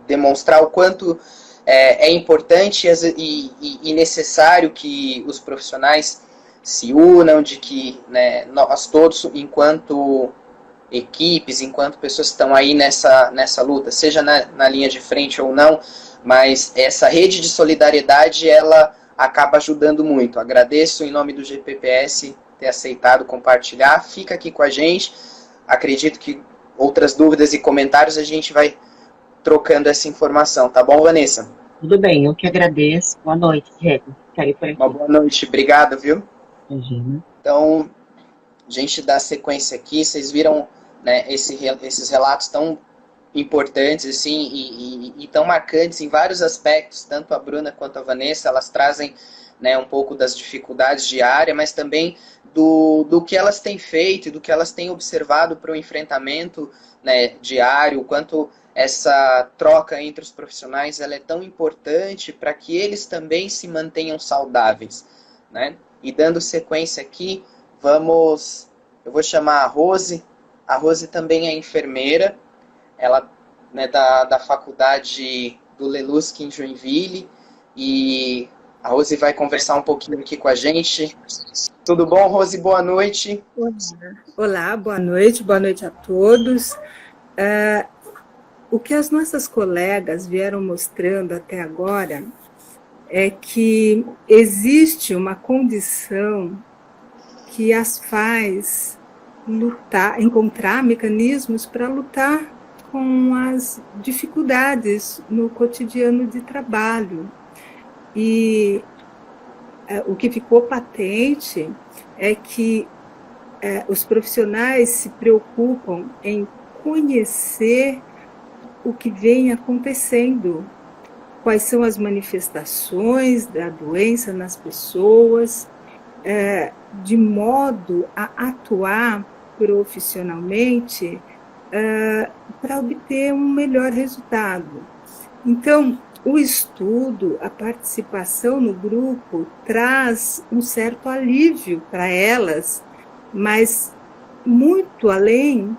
Speaker 1: demonstrar o quanto é importante e necessário que os profissionais se unam, de que, né, nós todos, enquanto equipes, enquanto pessoas que estão aí nessa luta, seja na linha de frente ou não, mas essa rede de solidariedade, ela acaba ajudando muito. Agradeço em nome do GPPS ter aceitado compartilhar. Fica aqui com a gente. Acredito que outras dúvidas e comentários a gente vai trocando essa informação, tá bom, Vanessa?
Speaker 3: Tudo bem, eu que agradeço. Boa noite, Diego.
Speaker 1: Uma boa noite, obrigado, viu?
Speaker 3: Imagina.
Speaker 1: Então, a gente dá sequência aqui, vocês viram, né, esses relatos tão importantes assim, e tão marcantes em vários aspectos, tanto a Bruna quanto a Vanessa, elas trazem, né, um pouco das dificuldades diárias, mas também do que elas têm feito e do que elas têm observado para o enfrentamento, né, diário, o quanto essa troca entre os profissionais ela é tão importante para que eles também se mantenham saudáveis, né? E dando sequência aqui, eu vou chamar a Rose. A Rose também é enfermeira, ela, né, da faculdade do Lelusk em Joinville, e a Rose vai conversar um pouquinho aqui com a gente. Tudo bom, Rose? Boa noite.
Speaker 4: Olá, boa noite a todos. O que as nossas colegas vieram mostrando até agora é que existe uma condição que as faz lutar, encontrar mecanismos para lutar com as dificuldades no cotidiano de trabalho. E o que ficou patente é que os profissionais se preocupam em conhecer o que vem acontecendo, quais são as manifestações da doença nas pessoas, de modo a atuar profissionalmente para obter um melhor resultado. Então, o estudo, a participação no grupo traz um certo alívio para elas, mas muito além,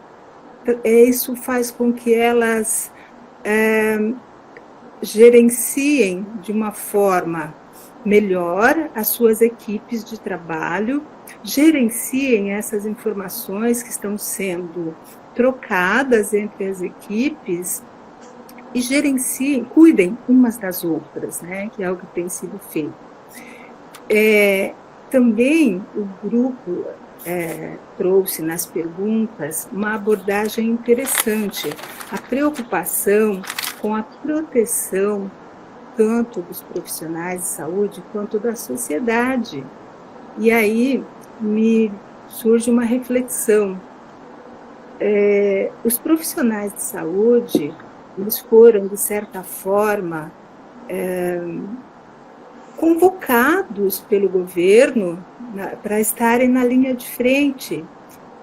Speaker 4: isso faz com que elas gerenciem de uma forma melhor as suas equipes de trabalho, gerenciem essas informações que estão sendo trocadas entre as equipes e gerenciem, cuidem umas das outras, né, que é o que tem sido feito. Também o grupo trouxe nas perguntas uma abordagem interessante, a preocupação com a proteção tanto dos profissionais de saúde quanto da sociedade. E aí me surge uma reflexão. Os profissionais de saúde, eles foram, de certa forma, convocados pelo governo para estarem na linha de frente.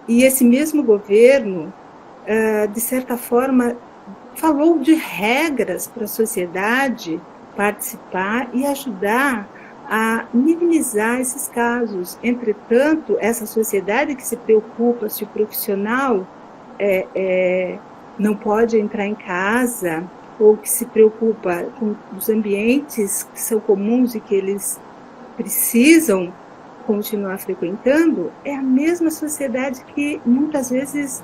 Speaker 4: E esse mesmo governo, de certa forma, falou de regras para a sociedade participar e ajudar a minimizar esses casos. Entretanto, essa sociedade que se preocupa se o profissional não pode entrar em casa, ou que se preocupa com os ambientes que são comuns e que eles precisam continuar frequentando, é a mesma sociedade que muitas vezes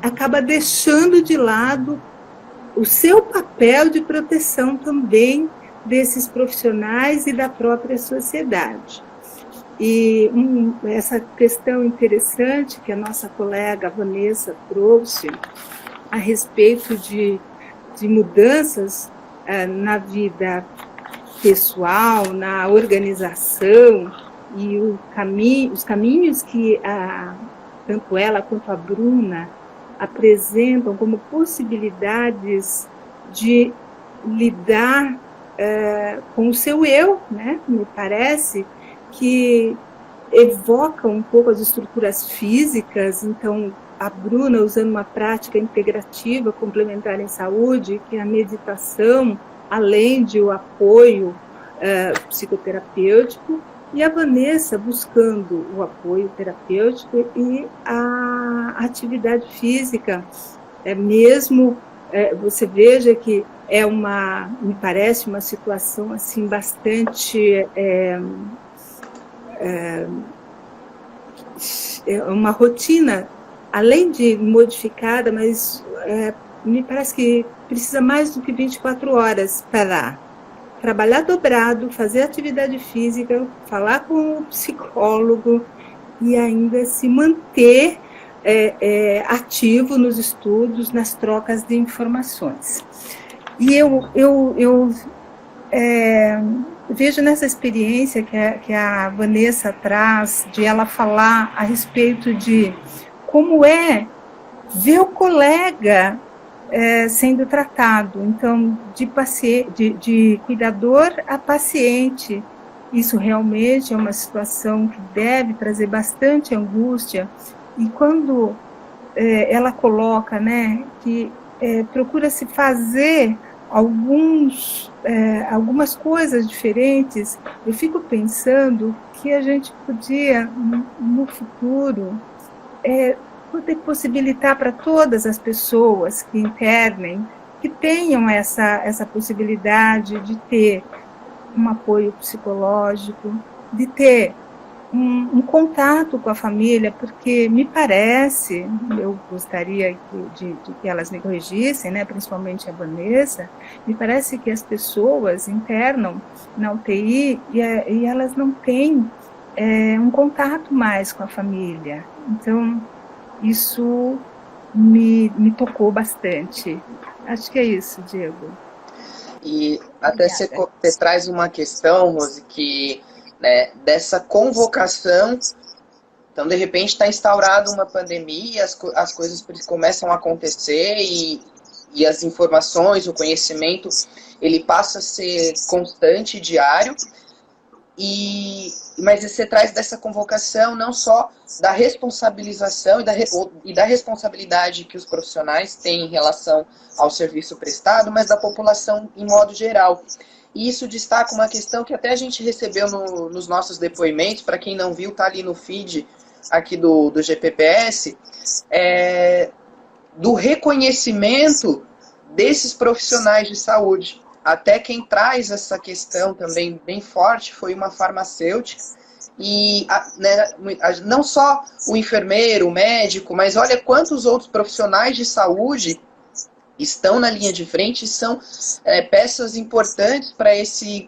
Speaker 4: acaba deixando de lado o seu papel de proteção também desses profissionais e da própria sociedade. E essa questão interessante que a nossa colega Vanessa trouxe a respeito de mudanças na vida pessoal, na organização e os caminhos que tanto ela quanto a Bruna apresentam como possibilidades de lidar com o seu eu, né? Me parece que evoca um pouco as estruturas físicas. Então, a Bruna usando uma prática integrativa complementar em saúde, que é a meditação, além de o apoio psicoterapêutico, e a Vanessa buscando o apoio terapêutico e a atividade física. Você veja que me parece uma situação assim bastante uma rotina, além de modificada, mas me parece que precisa mais do que 24 horas para trabalhar dobrado, fazer atividade física, falar com o psicólogo e ainda se manter ativo nos estudos, nas trocas de informações. E eu vejo nessa experiência que a Vanessa traz, de ela falar a respeito de como é ver o colega sendo tratado. Então, de cuidador a paciente, isso realmente é uma situação que deve trazer bastante angústia. E quando ela coloca, né, que procura-se fazer algumas coisas diferentes, eu fico pensando que a gente podia, no futuro, poder possibilitar para todas as pessoas que internem, que tenham essa possibilidade de ter um apoio psicológico, de ter um contato com a família, porque me parece, eu gostaria de que elas me corrigissem, né, principalmente a Vanessa, me parece que as pessoas internam na UTI e elas não têm um contato mais com a família. Então, isso me tocou bastante. Acho que é isso, Diego.
Speaker 1: E até você traz uma questão, Rose, que dessa convocação, então de repente está instaurada uma pandemia, as coisas começam a acontecer e as informações, o conhecimento, ele passa a ser constante, diário, mas você traz dessa convocação não só da responsabilização e da responsabilidade que os profissionais têm em relação ao serviço prestado, mas da população em modo geral. E isso destaca uma questão que até a gente recebeu nos nossos depoimentos, para quem não viu, está ali no feed aqui do GPPS, do reconhecimento desses profissionais de saúde. Até quem traz essa questão também bem forte foi uma farmacêutica, e não só o enfermeiro, o médico, mas olha quantos outros profissionais de saúde estão na linha de frente e são peças importantes para esse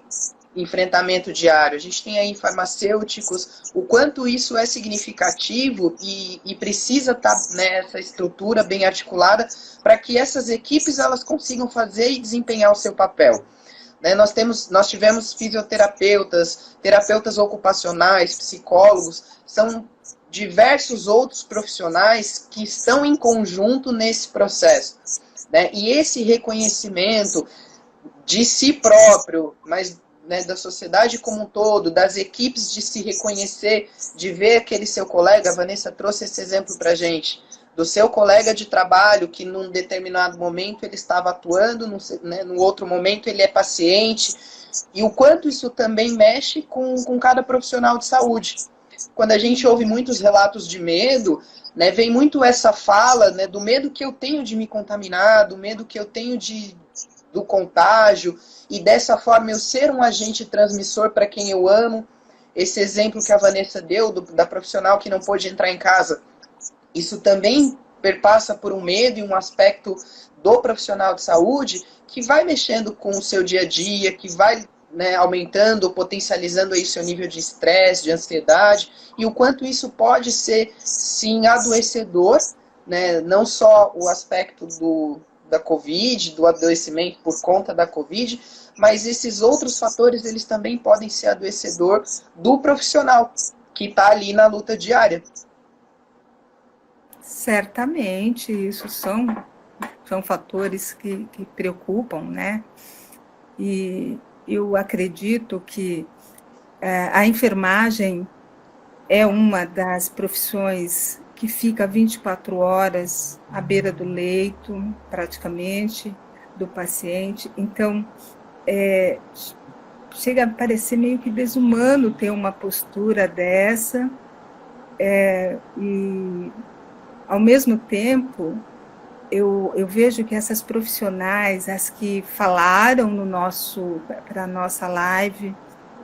Speaker 1: enfrentamento diário. A gente tem aí farmacêuticos, o quanto isso é significativo e precisa estar nessa estrutura bem articulada para que essas equipes elas consigam fazer e desempenhar o seu papel. Né, nós tivemos fisioterapeutas, terapeutas ocupacionais, psicólogos, são diversos outros profissionais que estão em conjunto nesse processo. Né, e esse reconhecimento de si próprio, mas né, da sociedade como um todo, das equipes de se reconhecer, de ver aquele seu colega, a Vanessa trouxe esse exemplo para a gente, do seu colega de trabalho que num determinado momento ele estava atuando, no outro momento ele é paciente, e o quanto isso também mexe com cada profissional de saúde. Quando a gente ouve muitos relatos de medo, né, vem muito essa fala, né, do medo que eu tenho de me contaminar, do medo que eu tenho do contágio, e dessa forma eu ser um agente transmissor para quem eu amo. Esse exemplo que a Vanessa deu, da profissional que não pôde entrar em casa, isso também perpassa por um medo e um aspecto do profissional de saúde que vai mexendo com o seu dia a dia, que vai, né, aumentando, potencializando aí seu nível de estresse, de ansiedade, e o quanto isso pode ser, sim, adoecedor, né, não só o aspecto da Covid, do adoecimento por conta da Covid, mas esses outros fatores, eles também podem ser adoecedor do profissional que está ali na luta diária.
Speaker 4: Certamente, isso são fatores que preocupam, né? E eu acredito que a enfermagem é uma das profissões que fica 24 horas à beira do leito, praticamente, do paciente. Então, chega a parecer meio que desumano ter uma postura dessa, e, ao mesmo tempo, eu vejo que essas profissionais, as que falaram para a nossa live,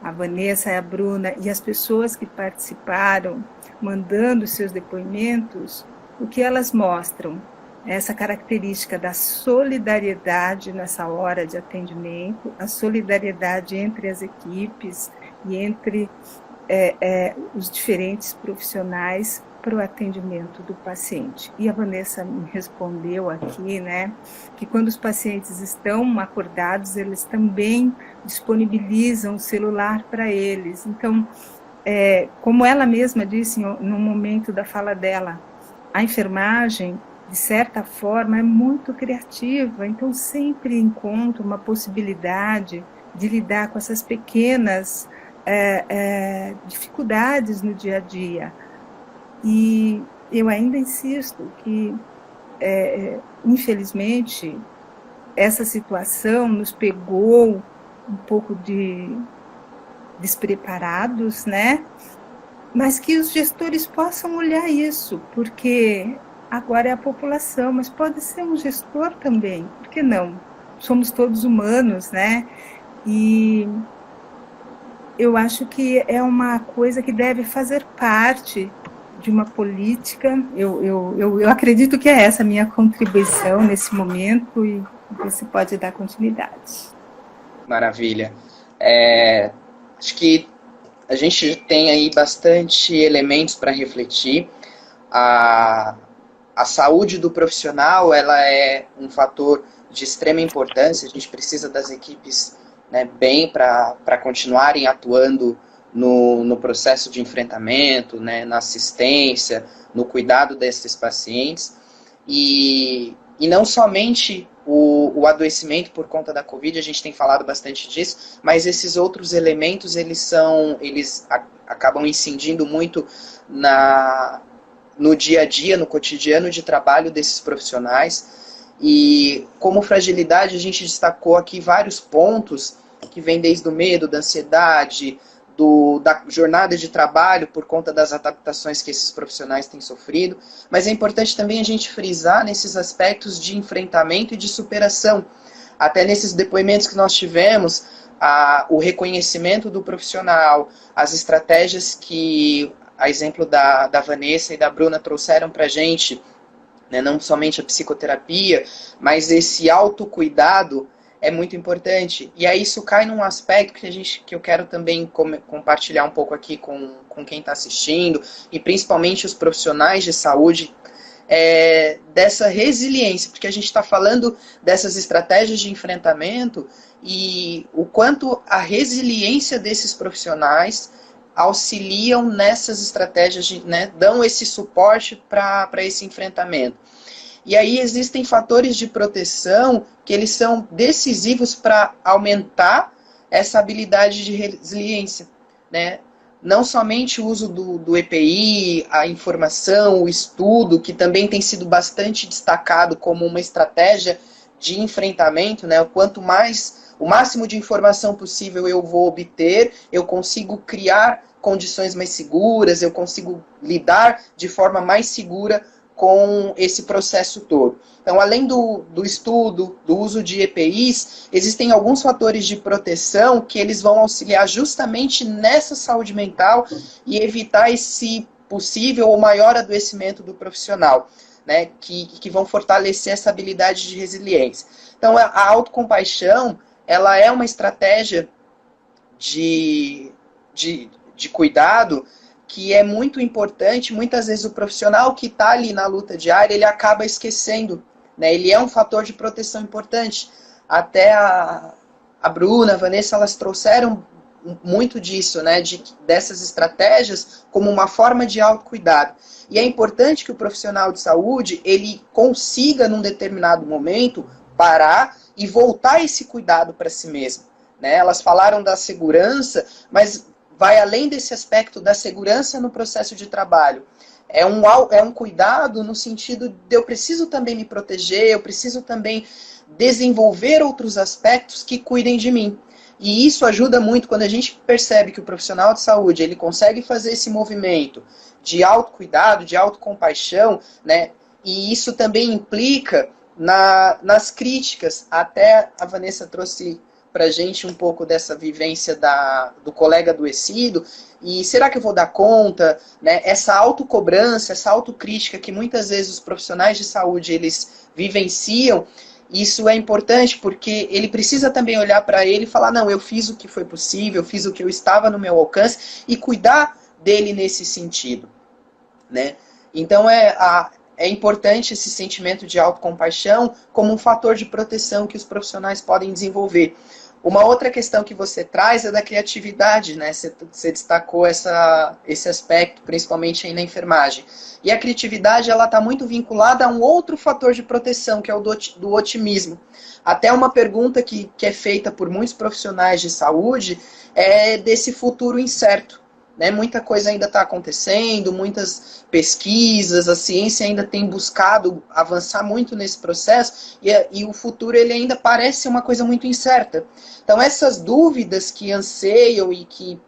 Speaker 4: a Vanessa e a Bruna, e as pessoas que participaram, mandando seus depoimentos, o que elas mostram? Essa característica da solidariedade nessa hora de atendimento, a solidariedade entre as equipes e entre os diferentes profissionais para o atendimento do paciente. E a Vanessa me respondeu aqui, né, que quando os pacientes estão acordados, eles também disponibilizam o celular para eles. Então, como ela mesma disse no momento da fala dela, a enfermagem, de certa forma, é muito criativa, então sempre encontra uma possibilidade de lidar com essas pequenas dificuldades no dia a dia. E eu ainda insisto que, infelizmente, essa situação nos pegou um pouco despreparados, né? Mas que os gestores possam olhar isso, porque agora é a população, mas pode ser um gestor também, por que não? Somos todos humanos, né? E eu acho que é uma coisa que deve fazer parte de uma política. Eu acredito que é essa a minha contribuição nesse momento, e você pode dar continuidade.
Speaker 1: Maravilha. Acho que a gente tem aí bastante elementos para refletir. A saúde do profissional, ela é um fator de extrema importância. A gente precisa das equipes, né, bem para continuarem atuando no processo de enfrentamento, né, na assistência, no cuidado desses pacientes. E não somente o adoecimento por conta da Covid, a gente tem falado bastante disso, mas esses outros elementos, eles acabam incidindo muito no dia a dia, no cotidiano de trabalho desses profissionais. E como fragilidade, a gente destacou aqui vários pontos que vêm desde o medo, da ansiedade, da jornada de trabalho por conta das adaptações que esses profissionais têm sofrido, mas é importante também a gente frisar nesses aspectos de enfrentamento e de superação. Até nesses depoimentos que nós tivemos, o reconhecimento do profissional, as estratégias que, a exemplo da Vanessa e da Bruna, trouxeram para a gente, né, não somente a psicoterapia, mas esse autocuidado, é muito importante. E aí isso cai num aspecto que eu quero também compartilhar um pouco aqui com quem está assistindo, e principalmente os profissionais de saúde, dessa resiliência, porque a gente está falando dessas estratégias de enfrentamento e o quanto a resiliência desses profissionais auxiliam nessas estratégias, né, dão esse suporte para esse enfrentamento. E aí existem fatores de proteção que eles são decisivos para aumentar essa habilidade de resiliência, né? Não somente o uso do EPI, a informação, o estudo, que também tem sido bastante destacado como uma estratégia de enfrentamento, né? O máximo de informação possível eu vou obter, eu consigo criar condições mais seguras, eu consigo lidar de forma mais segura com esse processo todo. Então, além do estudo, do uso de EPIs, existem alguns fatores de proteção que eles vão auxiliar justamente nessa saúde mental e evitar esse possível ou maior adoecimento do profissional, né, que vão fortalecer essa habilidade de resiliência. Então, a autocompaixão, ela é uma estratégia de cuidado que é muito importante. Muitas vezes o profissional que está ali na luta diária, ele acaba esquecendo, né? Ele é um fator de proteção importante. Até a Bruna, a Vanessa, elas trouxeram muito disso, né? Dessas estratégias como uma forma de autocuidado. E é importante que o profissional de saúde, ele consiga, num determinado momento, parar e voltar esse cuidado para si mesmo, né? Elas falaram da segurança, mas vai além desse aspecto da segurança no processo de trabalho. É um cuidado no sentido de eu preciso também me proteger, eu preciso também desenvolver outros aspectos que cuidem de mim. E isso ajuda muito quando a gente percebe que o profissional de saúde, ele consegue fazer esse movimento de autocuidado, de autocompaixão, né? E isso também implica nas críticas. Até a Vanessa trouxe para a gente um pouco dessa vivência do colega adoecido, e será que eu vou dar conta, né? Essa autocobrança, essa autocrítica que muitas vezes os profissionais de saúde eles vivenciam, isso é importante porque ele precisa também olhar para ele e falar, não, eu fiz o que foi possível, eu fiz o que eu estava no meu alcance, e cuidar dele nesse sentido, né? Então é importante esse sentimento de autocompaixão como um fator de proteção que os profissionais podem desenvolver. Uma outra questão que você traz é da criatividade, né? Você destacou esse aspecto, principalmente aí na enfermagem. E a criatividade, ela está muito vinculada a um outro fator de proteção, que é o do otimismo. Até uma pergunta que é feita por muitos profissionais de saúde é desse futuro incerto, né? Muita coisa ainda está acontecendo, muitas pesquisas, a ciência ainda tem buscado avançar muito nesse processo, e o futuro ele ainda parece uma coisa muito incerta. Então essas dúvidas que anseiam e que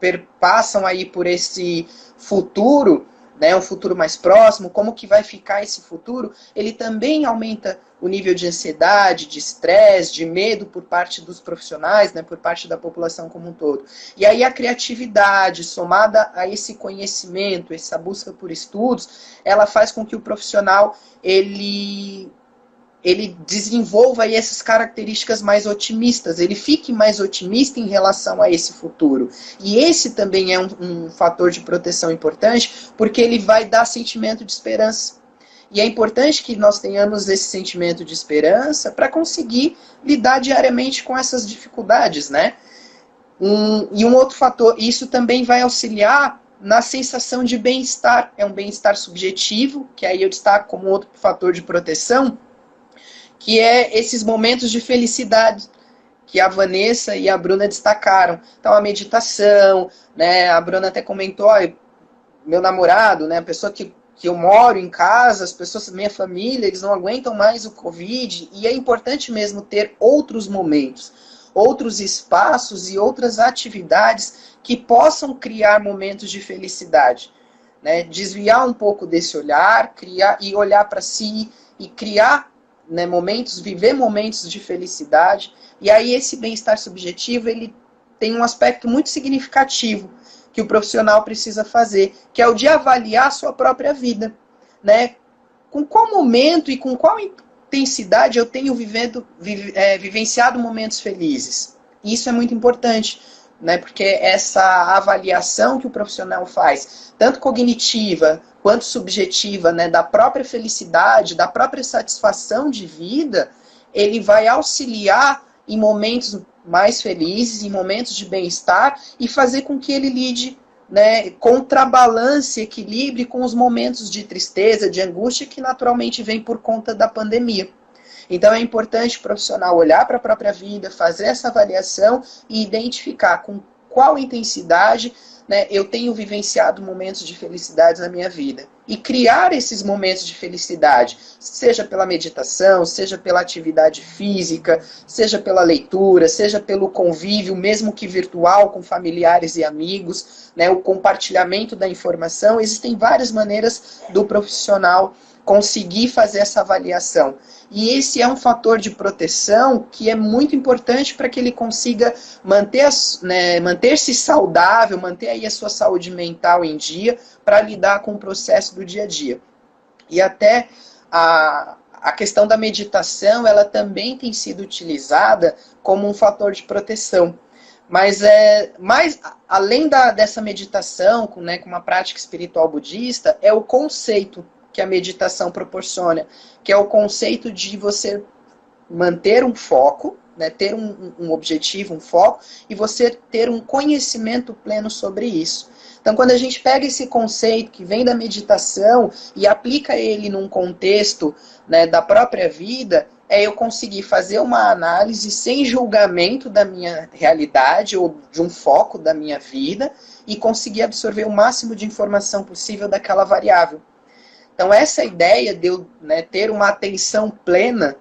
Speaker 1: perpassam aí por esse futuro, né, um futuro mais próximo, como que vai ficar esse futuro, ele também aumenta o nível de ansiedade, de estresse, de medo por parte dos profissionais, né, por parte da população como um todo. E aí a criatividade, somada a esse conhecimento, essa busca por estudos, ela faz com que o profissional, ele desenvolva aí essas características mais otimistas, ele fique mais otimista em relação a esse futuro. E esse também é um fator de proteção importante, porque ele vai dar sentimento de esperança. E é importante que nós tenhamos esse sentimento de esperança para conseguir lidar diariamente com essas dificuldades, né? E um outro fator, isso também vai auxiliar na sensação de bem-estar. É um bem-estar subjetivo, que aí eu destaco como outro fator de proteção, que é esses momentos de felicidade que a Vanessa e a Bruna destacaram. Então, a meditação, né? A Bruna até comentou, meu namorado, né? A pessoa que eu moro em casa, as pessoas, minha família, eles não aguentam mais o Covid, e é importante mesmo ter outros momentos, outros espaços e outras atividades que possam criar momentos de felicidade, né? Desviar um pouco desse olhar, criar e olhar para si e criar, né, viver momentos de felicidade. E aí esse bem-estar subjetivo, ele tem um aspecto muito significativo que o profissional precisa fazer, que é o de avaliar a sua própria vida, né? Com qual momento e com qual intensidade eu tenho vivenciado momentos felizes. E isso é muito importante, né? Porque essa avaliação que o profissional faz, tanto cognitiva quanto subjetiva, né, da própria felicidade, da própria satisfação de vida, ele vai auxiliar em momentos mais felizes, em momentos de bem-estar, e fazer com que ele lide, né, contrabalance, equilibre com os momentos de tristeza, de angústia que naturalmente vem por conta da pandemia. Então é importante o profissional olhar para a própria vida, fazer essa avaliação e identificar com qual intensidade, né, eu tenho vivenciado momentos de felicidade na minha vida. E criar esses momentos de felicidade, seja pela meditação, seja pela atividade física, seja pela leitura, seja pelo convívio, mesmo que virtual, com familiares e amigos, né, o compartilhamento da informação. Existem várias maneiras do profissional conseguir fazer essa avaliação. E esse é um fator de proteção que é muito importante para que ele consiga manter-se saudável, manter aí a sua saúde mental em dia, para lidar com o processo do dia a dia. E até a questão da meditação, ela também tem sido utilizada como um fator de proteção. Mas além dessa meditação, com uma prática espiritual budista, é o conceito que a meditação proporciona, que é o conceito de você manter um foco, né, ter um objetivo, um foco, e você ter um conhecimento pleno sobre isso. Então, quando a gente pega esse conceito que vem da meditação e aplica ele num contexto, né, da própria vida, eu conseguir fazer uma análise sem julgamento da minha realidade ou de um foco da minha vida e conseguir absorver o máximo de informação possível daquela variável. Então, essa ideia de eu, né, ter uma atenção plena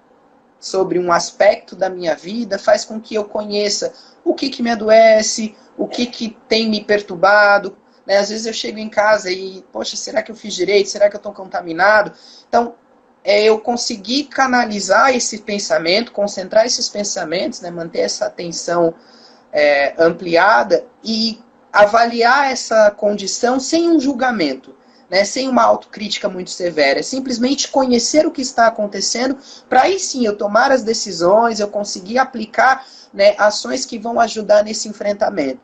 Speaker 1: sobre um aspecto da minha vida faz com que eu conheça o que me adoece, o que tem me perturbado. Né? Às vezes eu chego em casa e, poxa, será que eu fiz direito? Será que eu estou contaminado? Então, eu conseguir canalizar esse pensamento, concentrar esses pensamentos, né, manter essa atenção ampliada e avaliar essa condição sem um julgamento. Né, sem uma autocrítica muito severa, é simplesmente conhecer o que está acontecendo, para aí sim eu tomar as decisões, eu conseguir aplicar, né, ações que vão ajudar nesse enfrentamento.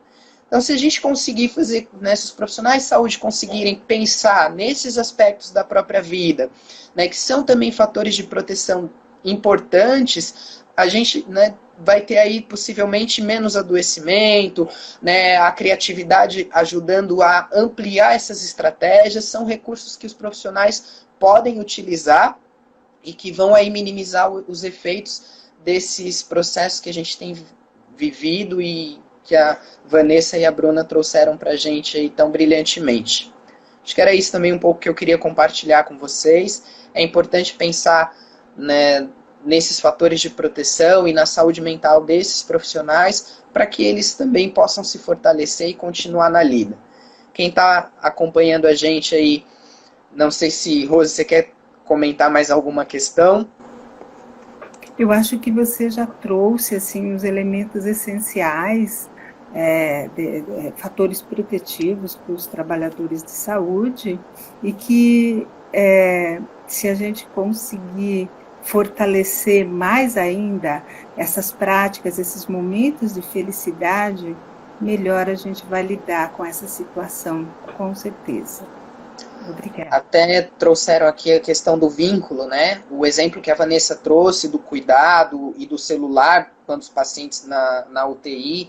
Speaker 1: Então, se a gente conseguir fazer, né, se os profissionais de saúde conseguirem pensar nesses aspectos da própria vida, né, que são também fatores de proteção importantes, a gente, né, vai ter aí possivelmente menos adoecimento, né, a criatividade ajudando a ampliar essas estratégias, são recursos que os profissionais podem utilizar e que vão aí minimizar os efeitos desses processos que a gente tem vivido e que a Vanessa e a Bruna trouxeram para a gente aí tão brilhantemente. Acho que era isso também um pouco que eu queria compartilhar com vocês. É importante pensar, né, nesses fatores de proteção e na saúde mental desses profissionais, para que eles também possam se fortalecer e continuar na lida. Quem está acompanhando a gente aí, não sei se, Rose, você quer comentar mais alguma questão?
Speaker 4: Eu acho que você já trouxe assim, os elementos essenciais, fatores protetivos para os trabalhadores de saúde, e que se a gente conseguir fortalecer mais ainda essas práticas, esses momentos de felicidade, melhor a gente vai lidar com essa situação, com certeza. Obrigada.
Speaker 1: Até trouxeram aqui a questão do vínculo, né? O exemplo que a Vanessa trouxe do cuidado e do celular, quando os pacientes na UTI,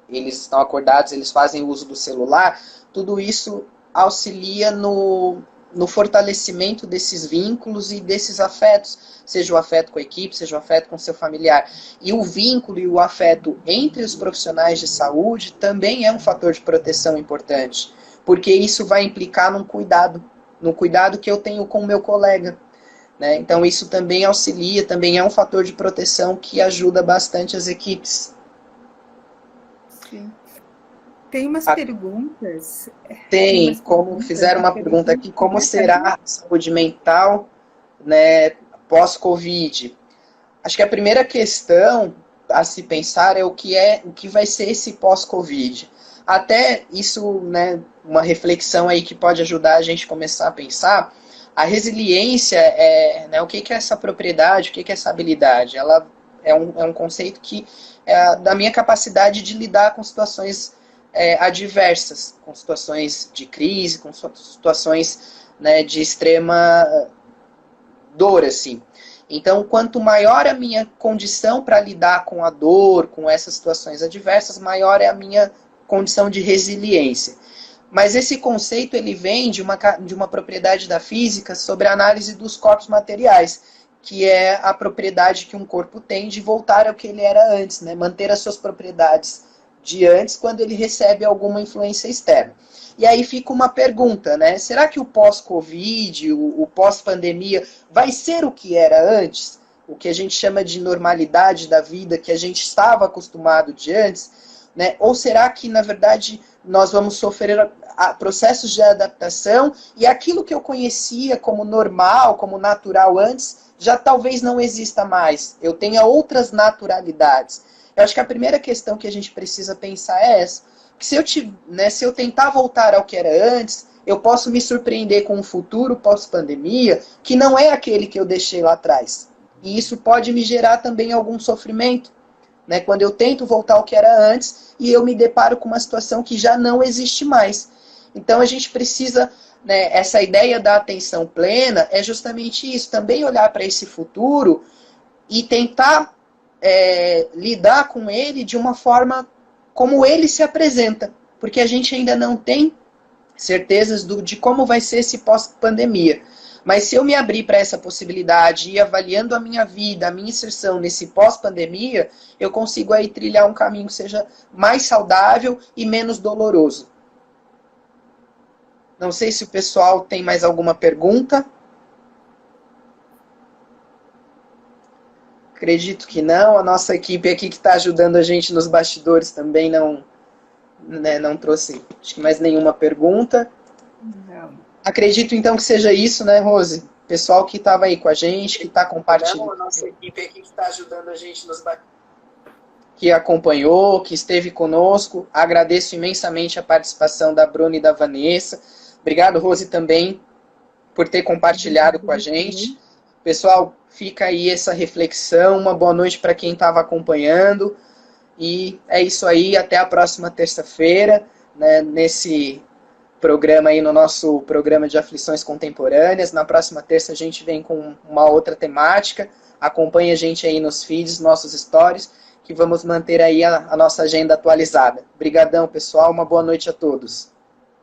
Speaker 1: eles estão acordados, eles fazem uso do celular, tudo isso auxilia no fortalecimento desses vínculos e desses afetos, seja o afeto com a equipe, seja o afeto com o seu familiar. E o vínculo e o afeto entre os profissionais de saúde também é um fator de proteção importante, porque isso vai implicar no cuidado que eu tenho com o meu colega. Né? Então isso também auxilia, também é um fator de proteção que ajuda bastante as equipes.
Speaker 4: Sim. Tem umas perguntas.
Speaker 1: Tem, como fizeram uma pergunta aqui, como será a saúde mental, né, pós-Covid? Acho que a primeira questão a se pensar é o que vai ser esse pós-Covid. Até isso, né, uma reflexão aí que pode ajudar a gente a começar a pensar, A resiliência, né, o que é essa propriedade, o que é essa habilidade? Ela é um conceito que é da minha capacidade de lidar com situações adversas, com situações de crise, com situações, né, de extrema dor, assim. Então, quanto maior a minha condição para lidar com a dor, com essas situações adversas, maior é a minha condição de resiliência. Mas esse conceito ele vem de uma propriedade da física sobre a análise dos corpos materiais, que é a propriedade que um corpo tem de voltar ao que ele era antes, né? Manter as suas propriedades de antes quando ele recebe alguma influência externa. E aí fica uma pergunta, né? Será que o pós-Covid, o pós-pandemia, vai ser o que era antes? O que a gente chama de normalidade da vida, que a gente estava acostumado de antes? Né? Ou será que, na verdade, nós vamos sofrer processos de adaptação e aquilo que eu conhecia como normal, como natural antes, já talvez não exista mais. Eu tenha outras naturalidades. Eu acho que a primeira questão que a gente precisa pensar é essa. Que se eu tentar voltar ao que era antes, eu posso me surpreender com um futuro pós-pandemia que não é aquele que eu deixei lá atrás. E isso pode me gerar também algum sofrimento, né? Quando eu tento voltar ao que era antes e eu me deparo com uma situação que já não existe mais. Então a gente precisa, né, essa ideia da atenção plena é justamente isso, também olhar para esse futuro e tentar lidar com ele de uma forma como ele se apresenta, porque a gente ainda não tem certezas de como vai ser esse pós-pandemia. Mas se eu me abrir para essa possibilidade e ir avaliando a minha vida, a minha inserção nesse pós-pandemia, eu consigo aí trilhar um caminho que seja mais saudável e menos doloroso. Não sei se o pessoal tem mais alguma pergunta. Acredito que não. A nossa equipe aqui que está ajudando a gente nos bastidores também não trouxe, acho que mais nenhuma pergunta.
Speaker 4: Não.
Speaker 1: Acredito então que seja isso, né, Rose? Pessoal que estava aí com a gente, que está compartilhando. A nossa equipe aqui que está ajudando a gente nos bastidores, que acompanhou, que esteve conosco. Agradeço imensamente a participação da Bruna e da Vanessa. Obrigado, Rose, também por ter compartilhado com a gente. Pessoal, fica aí essa reflexão. Uma boa noite para quem estava acompanhando. E é isso aí. Até a próxima terça-feira, né, nesse programa aí, no nosso programa de aflições contemporâneas. Na próxima terça a gente vem com uma outra temática. Acompanhe a gente aí nos feeds, nossos stories, que vamos manter aí a nossa agenda atualizada. Obrigadão, pessoal. Uma boa noite a todos.